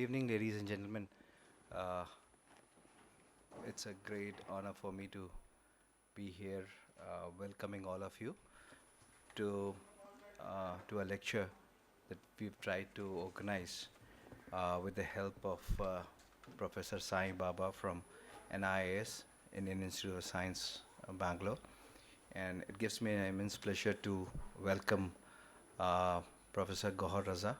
evening, ladies and gentlemen. Uh, it's a great honor for me to be here, welcoming all of you to to a lecture that we've tried to organize with the help of Professor Sai Baba from NIS, Indian Institute of Science, Bangalore. And it gives me an immense pleasure to welcome Professor Gohar Raza,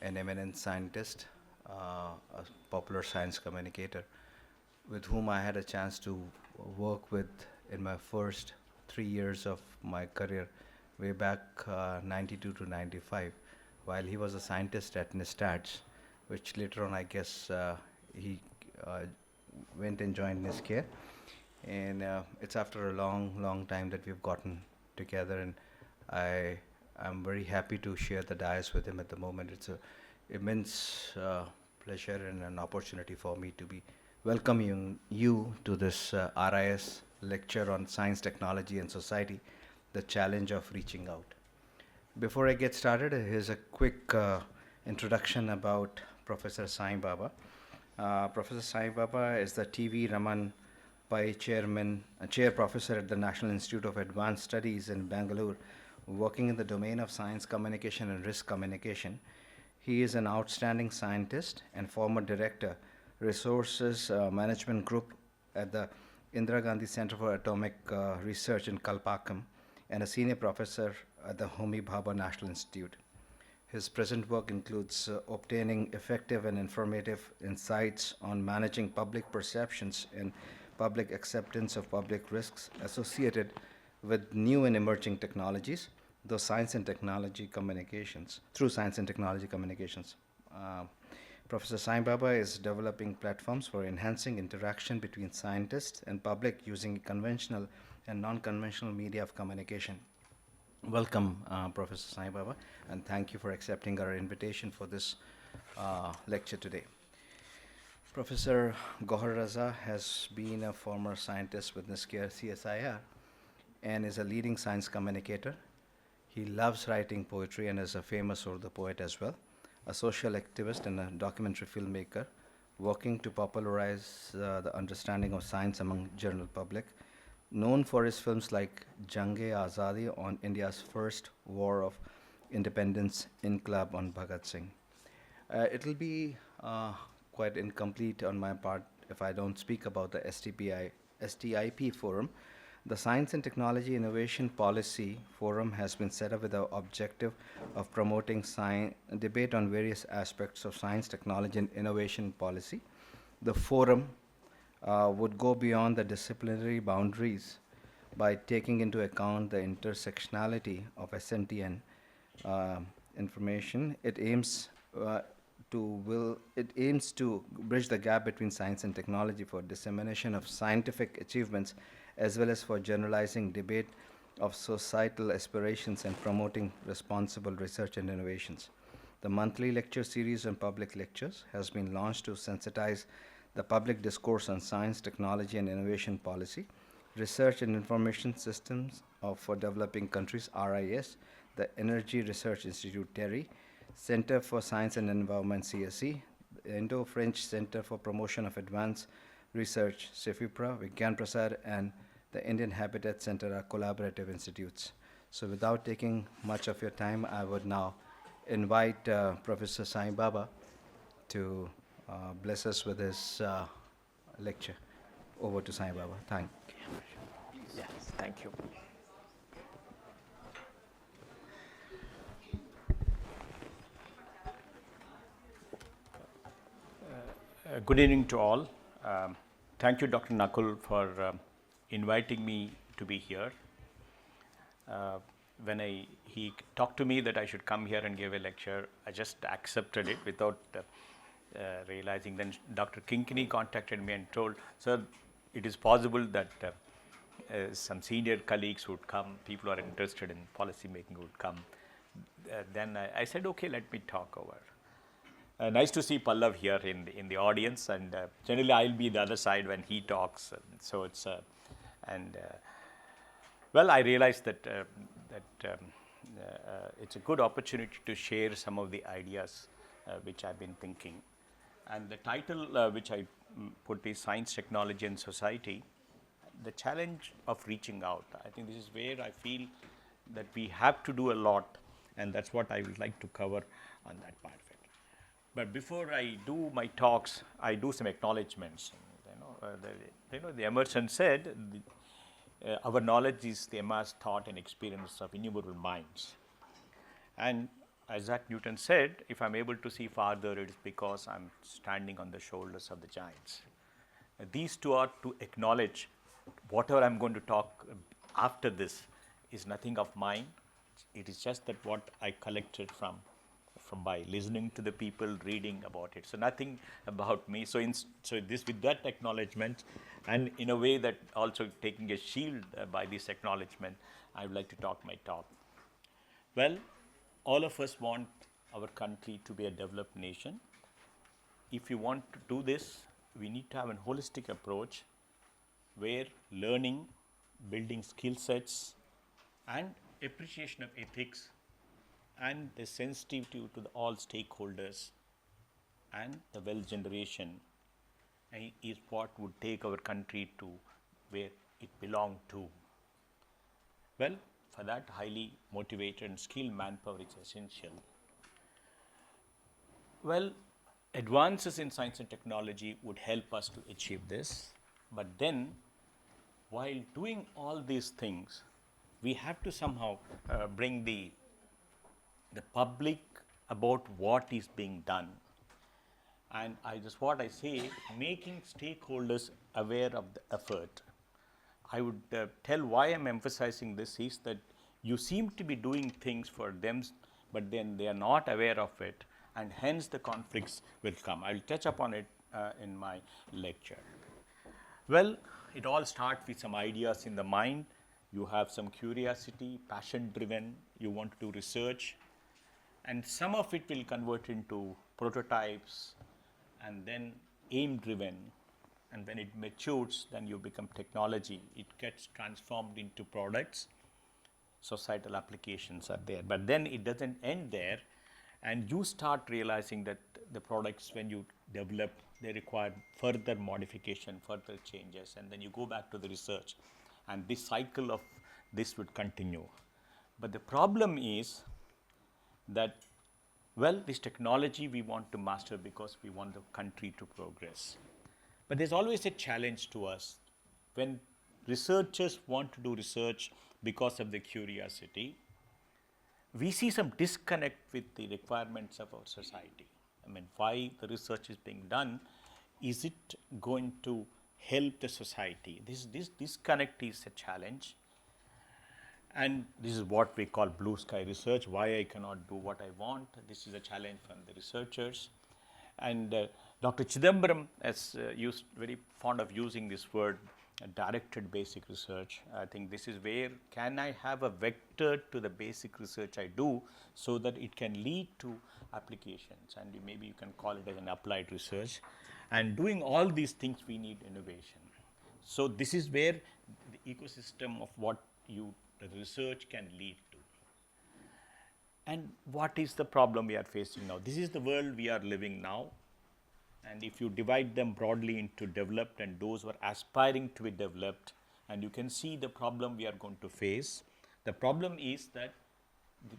an eminent scientist, a popular science communicator, with whom I had a chance to work with in my first 3 years of my career, way back 92 to 95, while he was a scientist at NISTADS, which later on I guess he uh, went and joined NISCARE. And it's after a long time that we've gotten together, and I'm very happy to share the dais with him at the moment. It's an immense pleasure and an opportunity for me to be welcoming you to this RIS lecture on science, technology, and society, the challenge of reaching out. Before I get started, here's a quick introduction about Professor Sai Baba. Professor Sai Baba is the T.V. Raman Pai Chair Professor at the National Institute of Advanced Studies in Bangalore, working in the domain of science communication and risk communication. He is an outstanding scientist and former director, Resources Management Group at the Indira Gandhi Center for Atomic Research in Kalpakkam, and a senior professor at the Homi Bhabha National Institute. His present work includes obtaining effective and informative insights on managing public perceptions and public acceptance of public risks associated with new and emerging technologies, through science and technology communications. Professor Sai Baba is developing platforms for enhancing interaction between scientists and public using conventional and non-conventional media of communication. Welcome, Professor Sai Baba, and thank you for accepting our invitation for this lecture today. Professor Gohar Raza has been a former scientist with NISCARE CSIR and is a leading science communicator. He loves writing poetry and is a famous Urdu poet as well, a social activist and a documentary filmmaker, working to popularize the understanding of science among general public, known for his films like Jang-e-Azadi on India's first war of independence, Inqilab on Bhagat Singh. It'll be quite incomplete on my part if I don't speak about the STIP forum. The Science and Technology Innovation Policy Forum has been set up with the objective of promoting debate on various aspects of science, technology, and innovation policy. The forum would go beyond the disciplinary boundaries by taking into account the intersectionality of SNTN information. It aims to bridge the gap between science and technology for dissemination of scientific achievements, as well as for generalizing debate of societal aspirations and promoting responsible research and innovations. The monthly lecture series on public lectures has been launched to sensitize the public discourse on science, technology, and innovation policy, research and information systems for developing countries, RIS, the Energy Research Institute, TERI, Center for Science and Environment, CSE, the Indo-French Center for Promotion of Advanced Research, CEFIPRA, VIGYAN, PRASAR, and the Indian Habitat Center are collaborative institutes. So without taking much of your time, I would now invite Professor Sai Baba to bless us with his lecture. Over to Sai Baba. Thank you. Yes, thank you. Good evening to all. Thank you, Dr. Nakul, for inviting me to be here. When he talked to me that I should come here and give a lecture, I just accepted it without realizing. Then Dr. Kinkini contacted me and told, sir, it is possible that some senior colleagues would come, people who are interested in policy making would come. Then I said, okay, let me talk over. Nice to see Pallav here in the audience, and generally I'll be the other side when he talks. So it's well, I realized that it's a good opportunity to share some of the ideas which I've been thinking. And the title which I put is Science, Technology and Society, the challenge of reaching out. I think this is where I feel that we have to do a lot, and that's what I would like to cover on that part of it. But before I do my talks, I do some acknowledgements. The Emerson said, our knowledge is the amassed thought and experience of innumerable minds. And as Isaac Newton said, if I'm able to see farther, it is because I'm standing on the shoulders of the giants. These two are to acknowledge whatever I'm going to talk after this is nothing of mine. It is just that what I collected from by listening to the people, reading about it. So nothing about me. So this with that acknowledgement, and in a way that also taking a shield by this acknowledgement, I would like to talk my talk. Well, all of us want our country to be a developed nation. If you want to do this, we need to have a holistic approach where learning, building skill sets, and appreciation of ethics and the sensitivity to all stakeholders and the wealth generation is what would take our country to where it belonged to. Well, for that, highly motivated and skilled manpower is essential. Well, advances in science and technology would help us to achieve this, but then while doing all these things, we have to somehow bring the public about what is being done. And what I say, making stakeholders aware of the effort. I would tell why I'm emphasizing this is that you seem to be doing things for them, but then they are not aware of it, and hence the conflicts will come. I will touch upon it in my lecture. Well, it all starts with some ideas in the mind. You have some curiosity, passion driven, you want to do research, and some of it will convert into prototypes and then aim driven. And when it matures, then you become technology. It gets transformed into products. Societal applications are there. But then it doesn't end there. And you start realizing that the products, when you develop, they require further modification, further changes. And then you go back to the research. And this cycle of this would continue. But the problem is that, well, this technology we want to master because we want the country to progress. But there's always a challenge to us. When researchers want to do research because of the curiosity, we see some disconnect with the requirements of our society. I mean, why the research is being done? Is it going to help the society? This disconnect is a challenge. And this is what we call blue sky research, why I cannot do what I want. This is a challenge from the researchers. And Dr. Chidambaram is very fond of using this word, directed basic research. I think this is where can I have a vector to the basic research I do so that it can lead to applications, and maybe you can call it as an applied research. And doing all these things, we need innovation. So this is where the ecosystem of what the research can lead to. And what is the problem we are facing now? This is the world we are living now. And if you divide them broadly into developed and those who are aspiring to be developed, and you can see the problem we are going to face. The problem is that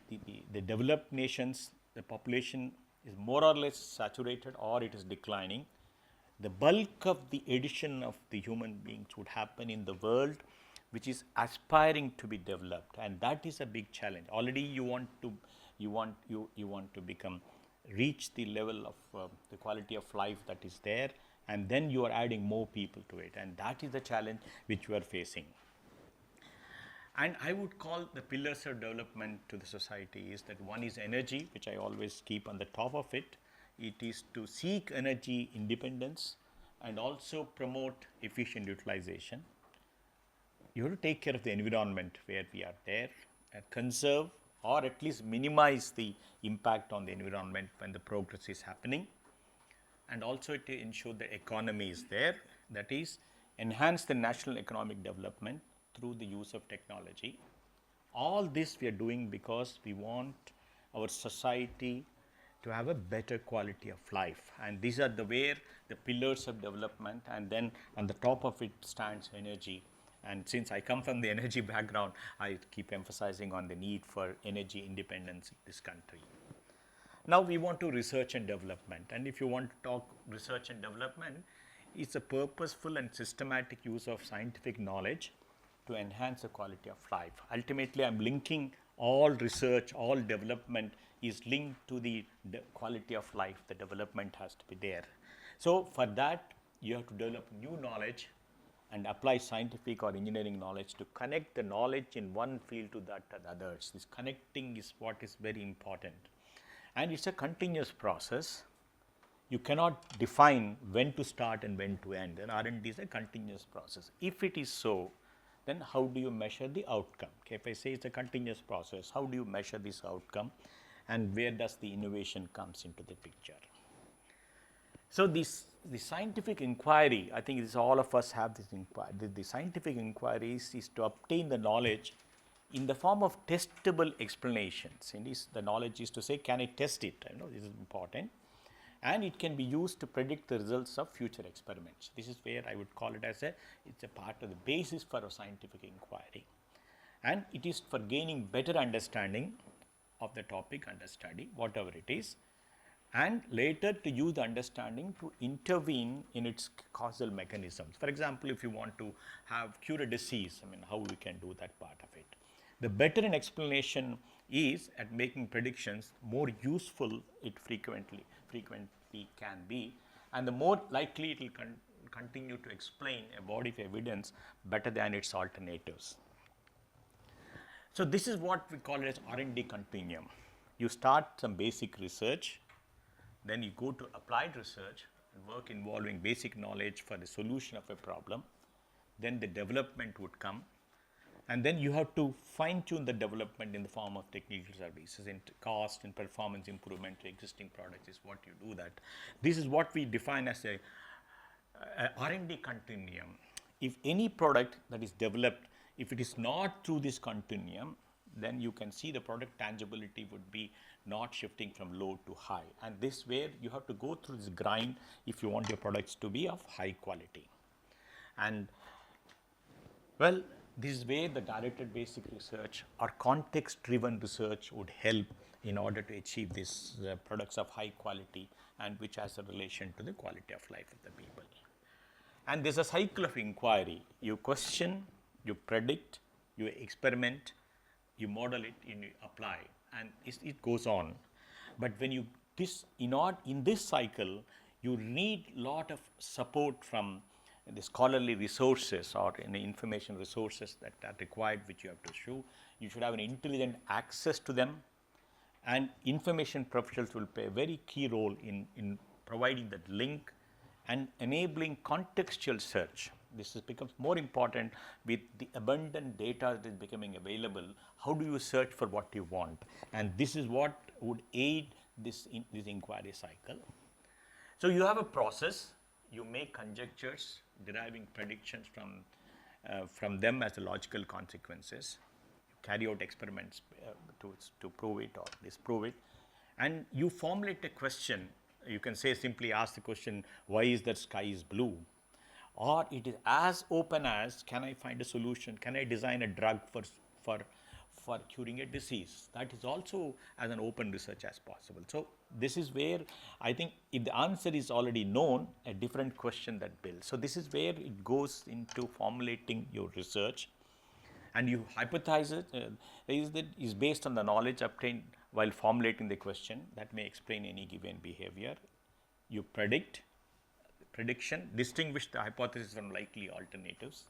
the developed nations, the population is more or less saturated or it is declining. The bulk of the addition of the human beings would happen in the world which is aspiring to be developed, and that is a big challenge. Already you want to reach the level of the quality of life that is there, and then you are adding more people to it, and that is the challenge which we are facing. And I would call the pillars of development to the society is that one is energy, which I always keep on the top of it. It is to seek energy independence and also promote efficient utilization. You have to take care of the environment where we are there and conserve or at least minimize the impact on the environment when the progress is happening, and also to ensure the economy is there, that is, enhance the national economic development through the use of technology. All this we are doing because we want our society to have a better quality of life. And these are where the pillars of development, and then on the top of it stands energy. And since I come from the energy background, I keep emphasizing on the need for energy independence in this country. Now we want to research and development, and if you want to talk research and development, it's a purposeful and systematic use of scientific knowledge to enhance the quality of life. Ultimately, I'm linking all research, all development is linked to the quality of life. The development has to be there. So for that, you have to develop new knowledge and apply scientific or engineering knowledge to connect the knowledge in one field to that of others. This connecting is what is very important. And it's a continuous process. You cannot define when to start and when to end. And R&D is a continuous process. If it is so, then how do you measure the outcome? Okay, if I say it's a continuous process, how do you measure this outcome, and where does the innovation comes into the picture? So the scientific inquiry, I think this all of us have this inquiry. The scientific inquiry is to obtain the knowledge in the form of testable explanations. In this, the knowledge is to say, can I test it? I know this is important. And it can be used to predict the results of future experiments. This is where I would call it as it's a part of the basis for a scientific inquiry. And it is for gaining better understanding of the topic under study, whatever it is, and later to use the understanding to intervene in its causal mechanisms. For example, if you want to cure a disease, I mean, how we can do that part of it. The better an explanation is at making predictions, more useful it frequently can be, and the more likely it will continue to explain a body of evidence better than its alternatives. So this is what we call it as R&D continuum. You start some basic research, then you go to applied research and work involving basic knowledge for the solution of a problem, then the development would come, and then you have to fine-tune the development in the form of technical services, in cost and performance improvement to existing products is what you do that. This is what we define as a R&D continuum. If any product that is developed, if it is not through this continuum, then you can see the product tangibility would be not shifting from low to high. And this where you have to go through this grind if you want your products to be of high quality. And well, this is where the directed basic research or context driven research would help in order to achieve these products of high quality and which has a relation to the quality of life of the people. And there's a cycle of inquiry. You question, you predict, you experiment, you model it, and you apply, and it goes on. But when you in this cycle, you need lot of support from the scholarly resources or information resources that are required, which you have to show. You should have an intelligent access to them, and information professionals will play a very key role in providing that link and enabling contextual search. This becomes more important with the abundant data that is becoming available. How do you search for what you want? And this is what would aid this inquiry cycle. So you have a process, you make conjectures, deriving predictions from them as the logical consequences. You carry out experiments to prove it or disprove it, and you formulate a question. You can say simply ask the question, why is that sky is blue? Or it is as open as, can I find a solution? Can I design a drug for curing a disease? That is also as an open research as possible. So this is where I think if the answer is already known, a different question that builds. So this is where it goes into formulating your research, and you hypothesize it is based on the knowledge obtained while formulating the question that may explain any given behavior. You prediction, distinguish the hypothesis from likely alternatives.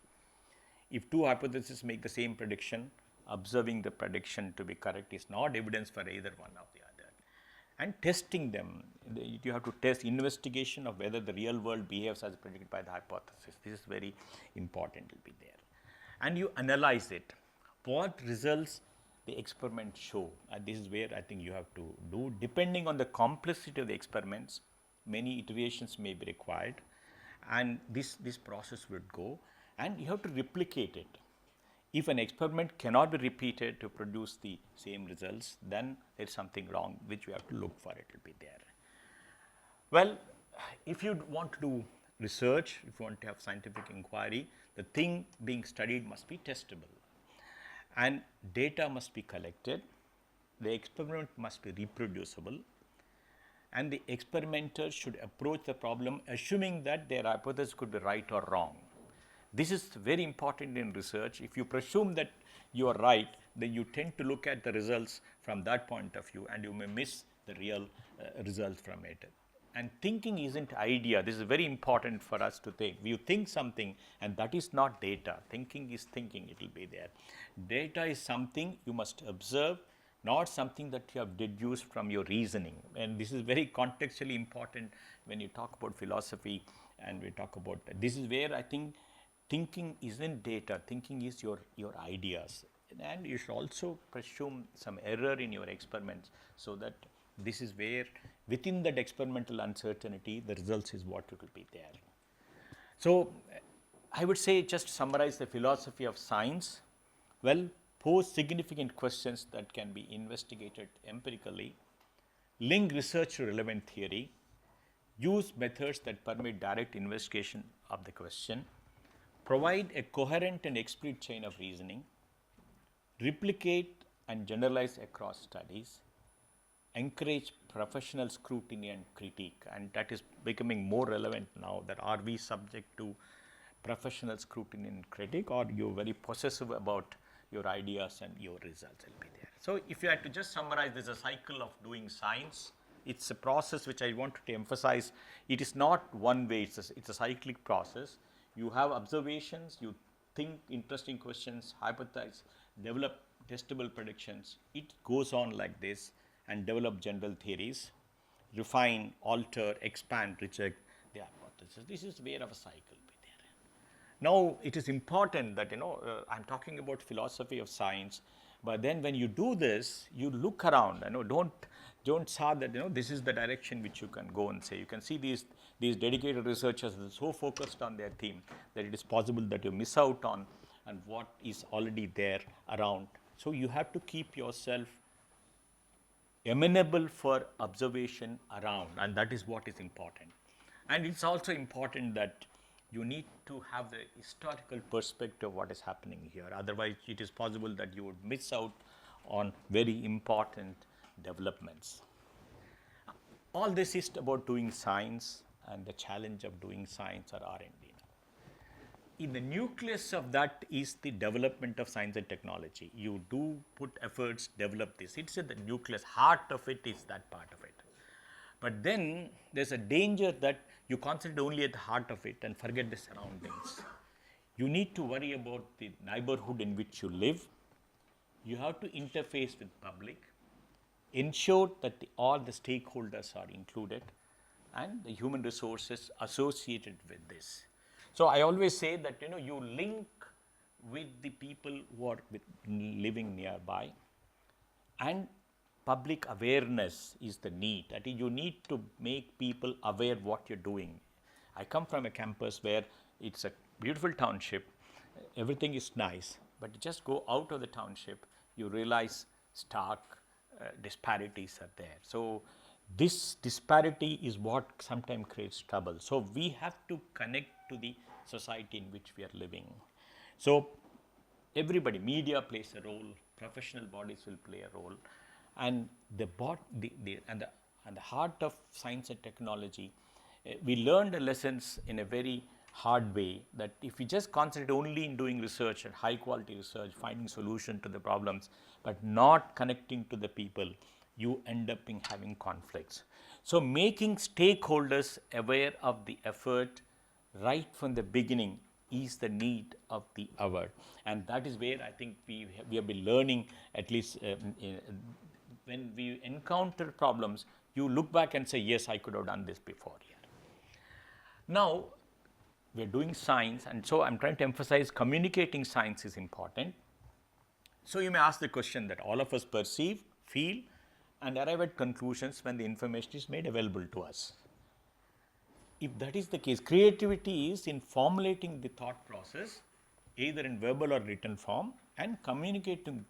If two hypotheses make the same prediction, observing the prediction to be correct is not evidence for either one or the other. And testing them, you have to test investigation of whether the real world behaves as predicted by the hypothesis. This is very important, will be there. And you analyze it. What results the experiment show? And this is where I think you have to do, depending on the complexity of the experiments, many iterations may be required, and this process would go, and you have to replicate it. If an experiment cannot be repeated to produce the same results, then there is something wrong which we have to look for, it will be there. Well, if you want to do research, if you want to have scientific inquiry, the thing being studied must be testable and data must be collected, the experiment must be reproducible, and the experimenter should approach the problem assuming that their hypothesis could be right or wrong. This is very important in research. If you presume that you are right, then you tend to look at the results from that point of view and you may miss the real results from it. And thinking isn't idea. This is very important for us to think. You think something and that is not data. Thinking is thinking, it will be there. Data is something you must observe, not something that you have deduced from your reasoning. And this is very contextually important when you talk about philosophy and we talk about, this is where I think thinking isn't data, thinking is your ideas. And you should also presume some error in your experiments, so that this is where within that experimental uncertainty, the results is what will be there. So I would say, just summarize the philosophy of science. Well, pose significant questions that can be investigated empirically, link research to relevant theory, use methods that permit direct investigation of the question, provide a coherent and explicit chain of reasoning, replicate and generalize across studies, encourage professional scrutiny and critique, and that is becoming more relevant now, that are we subject to professional scrutiny and critique, or you're very possessive about your ideas and your results will be there. So if you had to just summarize, there's a cycle of doing science. It's a process which I wanted to emphasize. It is not one way, it's a cyclic process. You have observations, you think interesting questions, hypothesize, develop testable predictions. It goes on like this, and develop general theories, refine, alter, expand, reject the hypothesis. This is where of a cycle be there. Now, it is important that, I'm talking about philosophy of science, but then when you do this, you look around, don't say that, this is the direction which you can go and say. You can see these dedicated researchers are so focused on their theme that it is possible that you miss out on and what is already there around. So you have to keep yourself amenable for observation around, and that is what is important. And it's also important that you need to have the historical perspective of what is happening here. Otherwise, it is possible that you would miss out on very important developments. All this is about doing science and the challenge of doing science or R&D. In the nucleus of that is the development of science and technology. You do put efforts, develop this. It's at the nucleus, heart of it is that part of it. But then there's a danger that you concentrate only at the heart of it and forget the surroundings. You need to worry about the neighborhood in which you live. You have to interface with public, ensure that all the stakeholders are included, and the human resources associated with this. So I always say that you link with the people who are living nearby, and public awareness is the need. That is, you need to make people aware what you're doing. I come from a campus where it's a beautiful township, everything is nice, but you just go out of the township, you realize stark disparities are there. So this disparity is what sometimes creates trouble. So we have to connect to the society in which we are living. So everybody, media plays a role, professional bodies will play a role, and the heart of science and technology, we learned the lessons in a very hard way, that if we just concentrate only in doing research and high quality research, finding solution to the problems, but not connecting to the people, you end up in having conflicts. So making stakeholders aware of the effort right from the beginning is the need of the hour, and that is where I think we have been learning, at least when we encounter problems, you look back and say, yes, I could have done this before here. Now, we are doing science, and so I'm trying to emphasize communicating science is important. So you may ask the question that all of us perceive, feel, and arrive at conclusions when the information is made available to us. If that is the case, creativity is in formulating the thought process either in verbal or written form, and communicating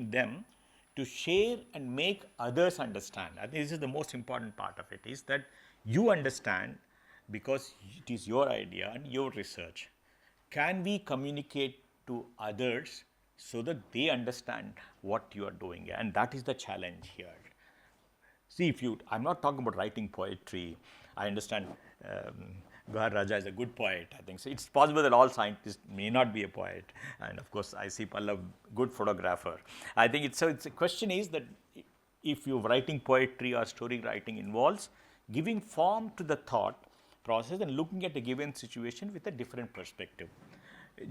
them to share and make others understand. I think this is the most important part of it, is that you understand because it is your idea and your research. Can we communicate to others so that they understand what you are doing? And that is the challenge here. See, I'm not talking about writing poetry. I understand Gahar Raja is a good poet, I think. So it's possible that all scientists may not be a poet. And of course, I see Pallav, good photographer. I think it's the question is that if you're writing poetry or story writing involves giving form to the thought process and looking at a given situation with a different perspective.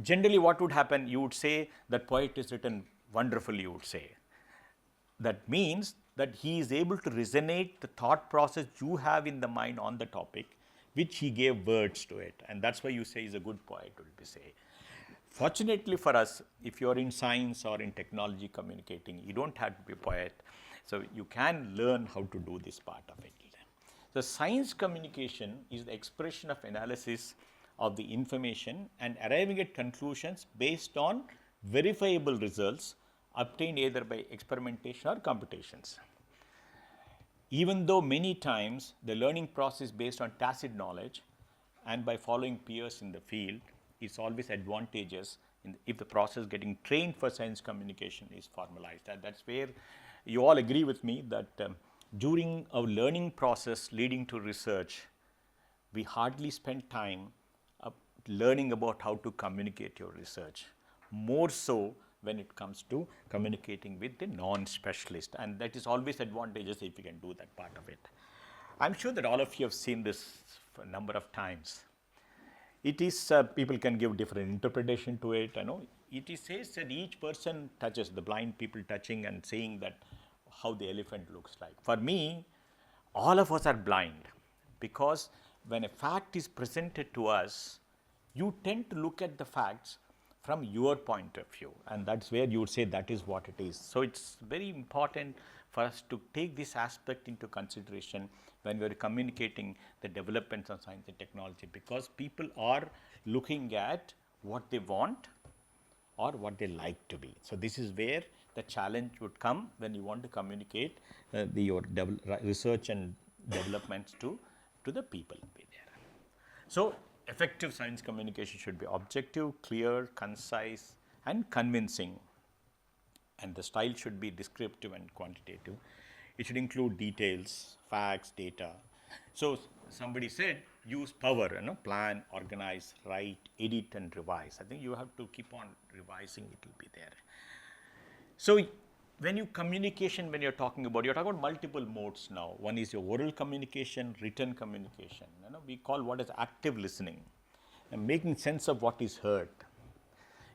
Generally, what would happen? You would say that poet is written wonderfully, you would say. That means that he is able to resonate the thought process you have in the mind on the topic, which he gave words to it. And that's why you say he's a good poet, would be say. Fortunately for us, if you're in science or in technology communicating, you don't have to be a poet. So you can learn how to do this part of it. So science communication is the expression of analysis of the information and arriving at conclusions based on verifiable results obtained either by experimentation or computations. Even though many times the learning process based on tacit knowledge and by following peers in the field is always advantageous if the process getting trained for science communication is formalized. And that's where you all agree with me that during our learning process leading to research, we hardly spend time learning about how to communicate your research, more so when it comes to communicating with the non-specialist, and that is always advantageous if you can do that part of it. I'm sure that all of you have seen this a number of times. It is, people can give different interpretation to it. I know it is says that each person touches, the blind people touching and saying that how the elephant looks like. For me, all of us are blind, because when a fact is presented to us, you tend to look at the facts from your point of view, and that's where you would say that is what it is. So it's very important for us to take this aspect into consideration when we are communicating the developments of science and technology, because people are looking at what they want or what they like to be. So this is where the challenge would come when you want to communicate your research and developments to the people be there. So effective science communication should be objective, clear, concise, and convincing, and the style should be descriptive and quantitative. It should include details, facts, data. So somebody said use power, plan, organize, write, edit, and revise. I think you have to keep on revising, it will be there. So when you communication, when you're talking about multiple modes now. One is your oral communication, written communication. We call what is active listening and making sense of what is heard.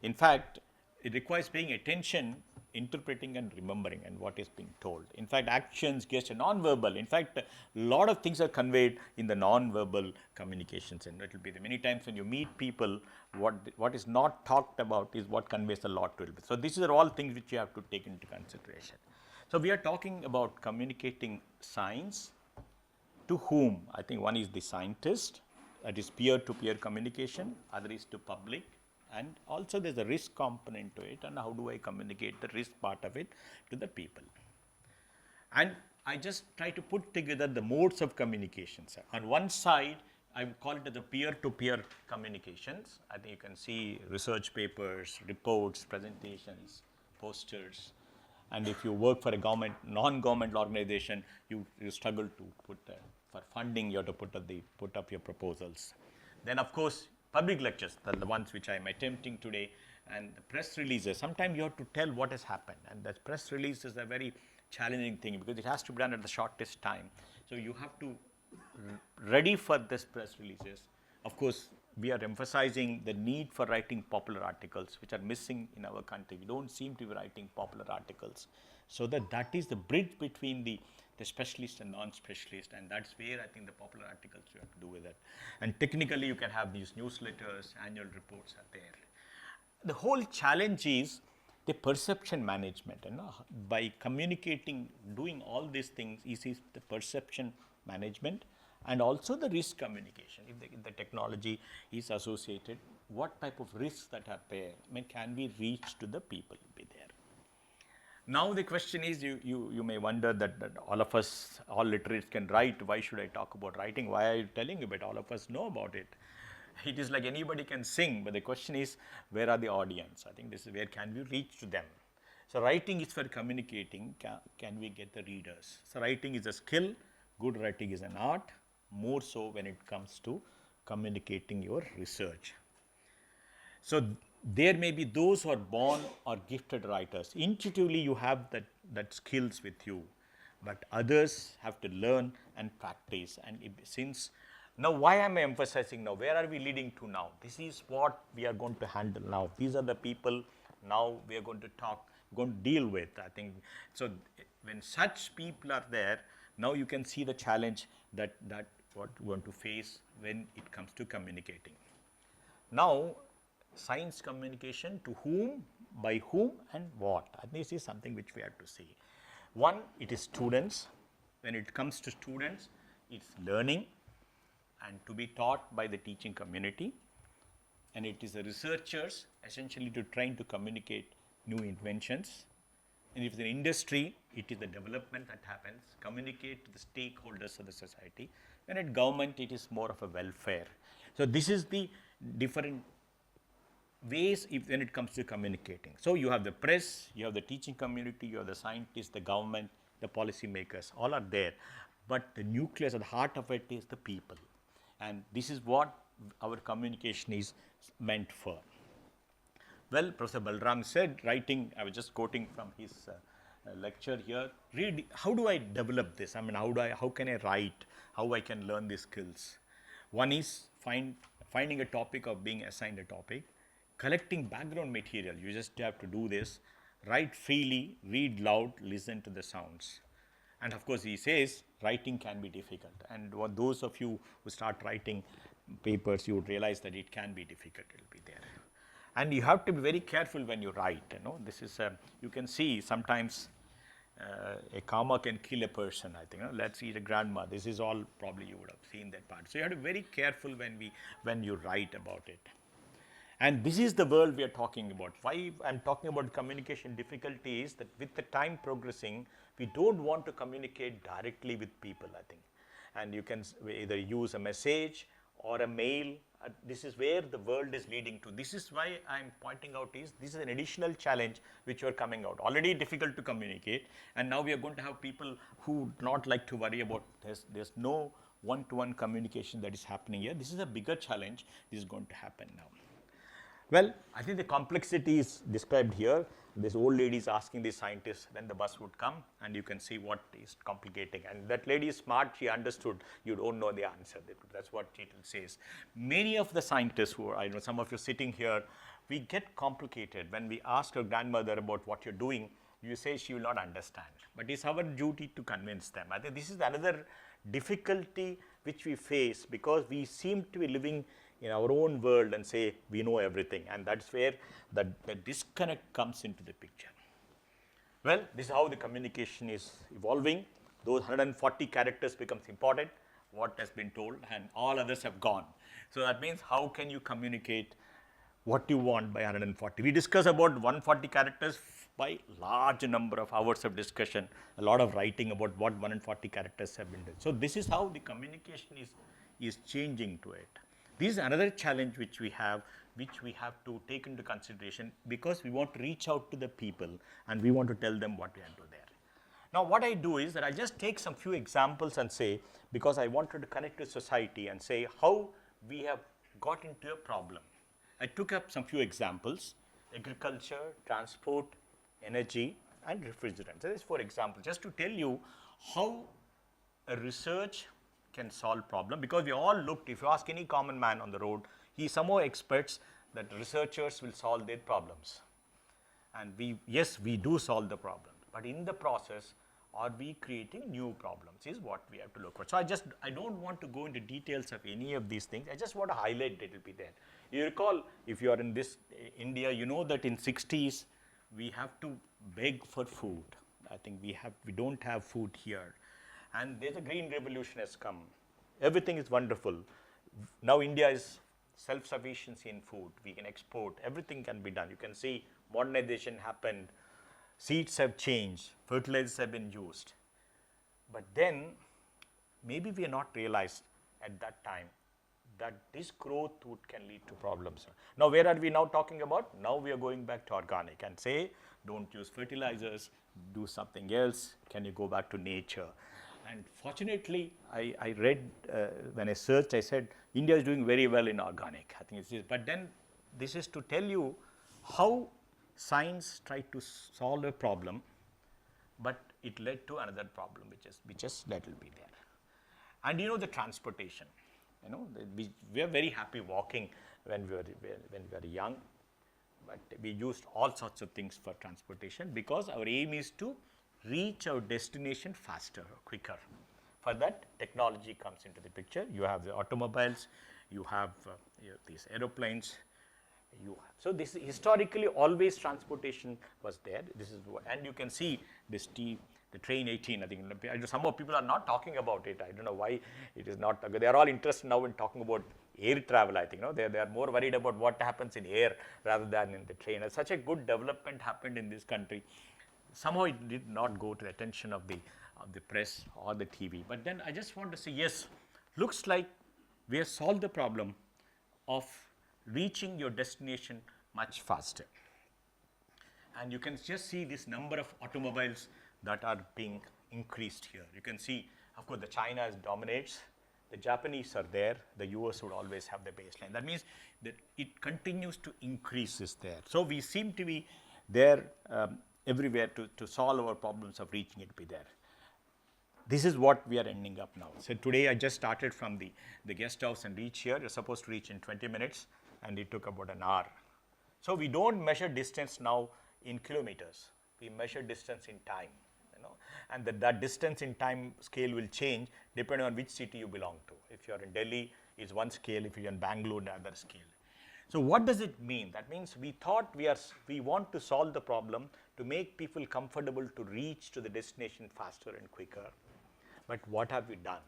In fact, it requires paying attention, interpreting and remembering and what is being told. In fact, actions, gestures, non-verbal. In fact, a lot of things are conveyed in the non-verbal communications, and it will be the many times when you meet people, what is not talked about is what conveys a lot to it. So these are all things which you have to take into consideration. So we are talking about communicating science to whom? I think one is the scientist, that is peer-to-peer communication, other is to public, and also there's a risk component to it, and how do I communicate the risk part of it to the people. And I just try to put together the modes of communications. On one side, I would call it the peer-to-peer communications. I think you can see research papers, reports, presentations, posters, and if you work for a government, non-government organization, you struggle to put for funding, you have to put up your proposals. Then of course, public lectures, the ones which I am attempting today, and the press releases. Sometimes you have to tell what has happened, and that press release is a very challenging thing because it has to be done at the shortest time. So you have to ready for this press releases. Of course, we are emphasizing the need for writing popular articles, which are missing in our country. We don't seem to be writing popular articles. So that is the bridge between the specialist and non-specialist, and that's where I think the popular articles you have to do with it. And technically, you can have these newsletters, annual reports are there. The whole challenge is the perception management. By communicating, doing all these things, is the perception management and also the risk communication. If the technology is associated what type of risks that are there. I mean, can we reach to the people be there? Now the question is, you may wonder that all of us, all literates can write. Why should I talk about writing? Why are you telling about all of us know about it? It is like anybody can sing, but the question is, where are the audience? I think this is where can we reach to them. So writing is for communicating. Can we get the readers? So writing is a skill. Good writing is an art. More so when it comes to communicating your research. So there may be those who are born or gifted writers. Intuitively, you have that skills with you, but others have to learn and practice. And since now, why am I emphasizing now? Where are we leading to now? This is what we are going to handle now. These are the people now we are going to talk, going to deal with. I think so. When such people are there, now you can see the challenge that what we want to face when it comes to communicating. Now, science communication to whom, by whom, and what. And this is something which we have to see. One, it is students. When it comes to students, it's learning and to be taught by the teaching community. And it is the researchers essentially to trying to communicate new inventions. And if it's an industry, it is the development that happens, communicate to the stakeholders of the society. When at government, it is more of a welfare. So this is the different ways when it comes to communicating. So you have the press, you have the teaching community, you have the scientists, the government, the policy makers, all are there. But the nucleus or the heart of it is the people. And this is what our communication is meant for. Well, Professor Balram said, writing, I was just quoting from his lecture here, read, how do I develop this? I mean, how can I write? How I can learn these skills? One is finding a topic or being assigned a topic, collecting background material. You just have to do this, write freely, read loud, listen to the sounds. And of course, he says writing can be difficult. And those of you who start writing papers, you would realize that it can be difficult. It will be there. And you have to be very careful when you write. This is you can see sometimes a comma can kill a person. I think. Let's see the grandma. This is all probably you would have seen that part. So you have to be very careful when you write about it. And this is the world we are talking about. Why I'm talking about communication difficulty is that with the time progressing, we don't want to communicate directly with people, I think. And you can either use a message or a mail. This is where the world is leading to. This is why I'm pointing out is this is an additional challenge which are coming out. Already difficult to communicate, and now we are going to have people who do not like to worry about this. There's no one-to-one communication that is happening here. This is a bigger challenge. This is going to happen now. Well, I think the complexity is described here. This old lady is asking the scientists when the bus would come, and you can see what is complicating. And that lady is smart. She understood. You don't know the answer. That's what it says. Many of the scientists who are, I know some of you sitting here, we get complicated. When we ask your grandmother about what you're doing, you say she will not understand. But it's our duty to convince them. I think this is another difficulty which we face because we seem to be living in our own world and say we know everything, and that's where the disconnect comes into the picture. Well, this is how the communication is evolving. Those 140 characters becomes important, what has been told, and all others have gone. So that means how can you communicate what you want by 140? We discuss about 140 characters by large number of hours of discussion, a lot of writing about what 140 characters have been done. So this is how the communication is changing to it. This is another challenge which we have to take into consideration because we want to reach out to the people and we want to tell them what we are doing there. Now, what I do is that I just take some few examples and say, because I wanted to connect to society and say how we have got into a problem. I took up some few examples: agriculture, transport, energy, and refrigerants. That is, for example, just to tell you how a research can solve problem, because we all looked, if you ask any common man on the road, he somehow expects that researchers will solve their problems. And yes, we do solve the problem, but in the process, are we creating new problems is what we have to look for. So I don't want to go into details of any of these things. I just want to highlight it will be there. You recall, if you are in this India, you know that in 60s, we have to beg for food. I think we don't have food here. And there's a green revolution has come. Everything is wonderful. Now India is self-sufficiency in food, we can export, everything can be done. You can see modernization happened, seeds have changed, fertilizers have been used. But then maybe we are not realized at that time that this growth can lead to problems. Now, where are we now talking about? Now we are going back to organic and say, don't use fertilizers, do something else, can you go back to nature? And fortunately, I read, when I searched, I said, India is doing very well in organic. I think it's, but then this is to tell you how science tried to solve a problem, but it led to another problem, which is that will be there. And you know, the transportation, you know, we are very happy walking when we were young, but we used all sorts of things for transportation because our aim is to reach our destination faster or quicker. For that, technology comes into the picture. You have the automobiles, you have these aeroplanes. So this historically always transportation was there. This is what, and you can see this the train 18. I think some more people are not talking about it. I don't know why it is not. They are all interested now in talking about air travel. I think they are more worried about what happens in air rather than in the train. And such a good development happened in this country. Somehow it did not go to the attention of the press or the TV. But then I just want to say, yes, looks like we have solved the problem of reaching your destination much faster. And you can just see this number of automobiles that are being increased here. You can see, of course, the China dominates, the Japanese are there, the US would always have the baseline. That means that it continues to increase there. So we seem to be there everywhere to solve our problems of reaching it be there. This is what we are ending up now. So today I just started from the guest house and reach here. You're supposed to reach in 20 minutes and it took about an hour. So we don't measure distance now in kilometers. We measure distance in time, and that distance in time scale will change depending on which city you belong to. If you are in Delhi, it's one scale. If you're in Bangalore, another scale. So what does it mean? That means we thought we want to solve the problem to make people comfortable to reach to the destination faster and quicker. But what have we done?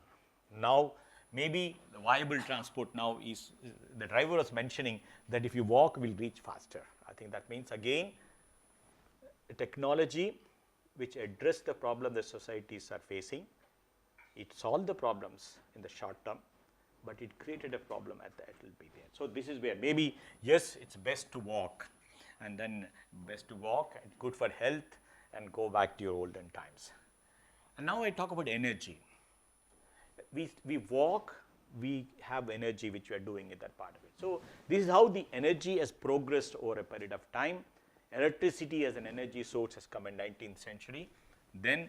Now, maybe the viable transport now is, the driver was mentioning that if you walk, we'll reach faster. I think that means, again, the technology which address the problem the societies are facing, it solved the problems in the short term, but it created a problem at the, it will be there. So this is where maybe, yes, it's best to walk, and then best to walk, and good for health, and go back to your olden times. And now I talk about energy. We walk, we have energy which we are doing in that part of it. So this is how the energy has progressed over a period of time. Electricity as an energy source has come in 19th century. Then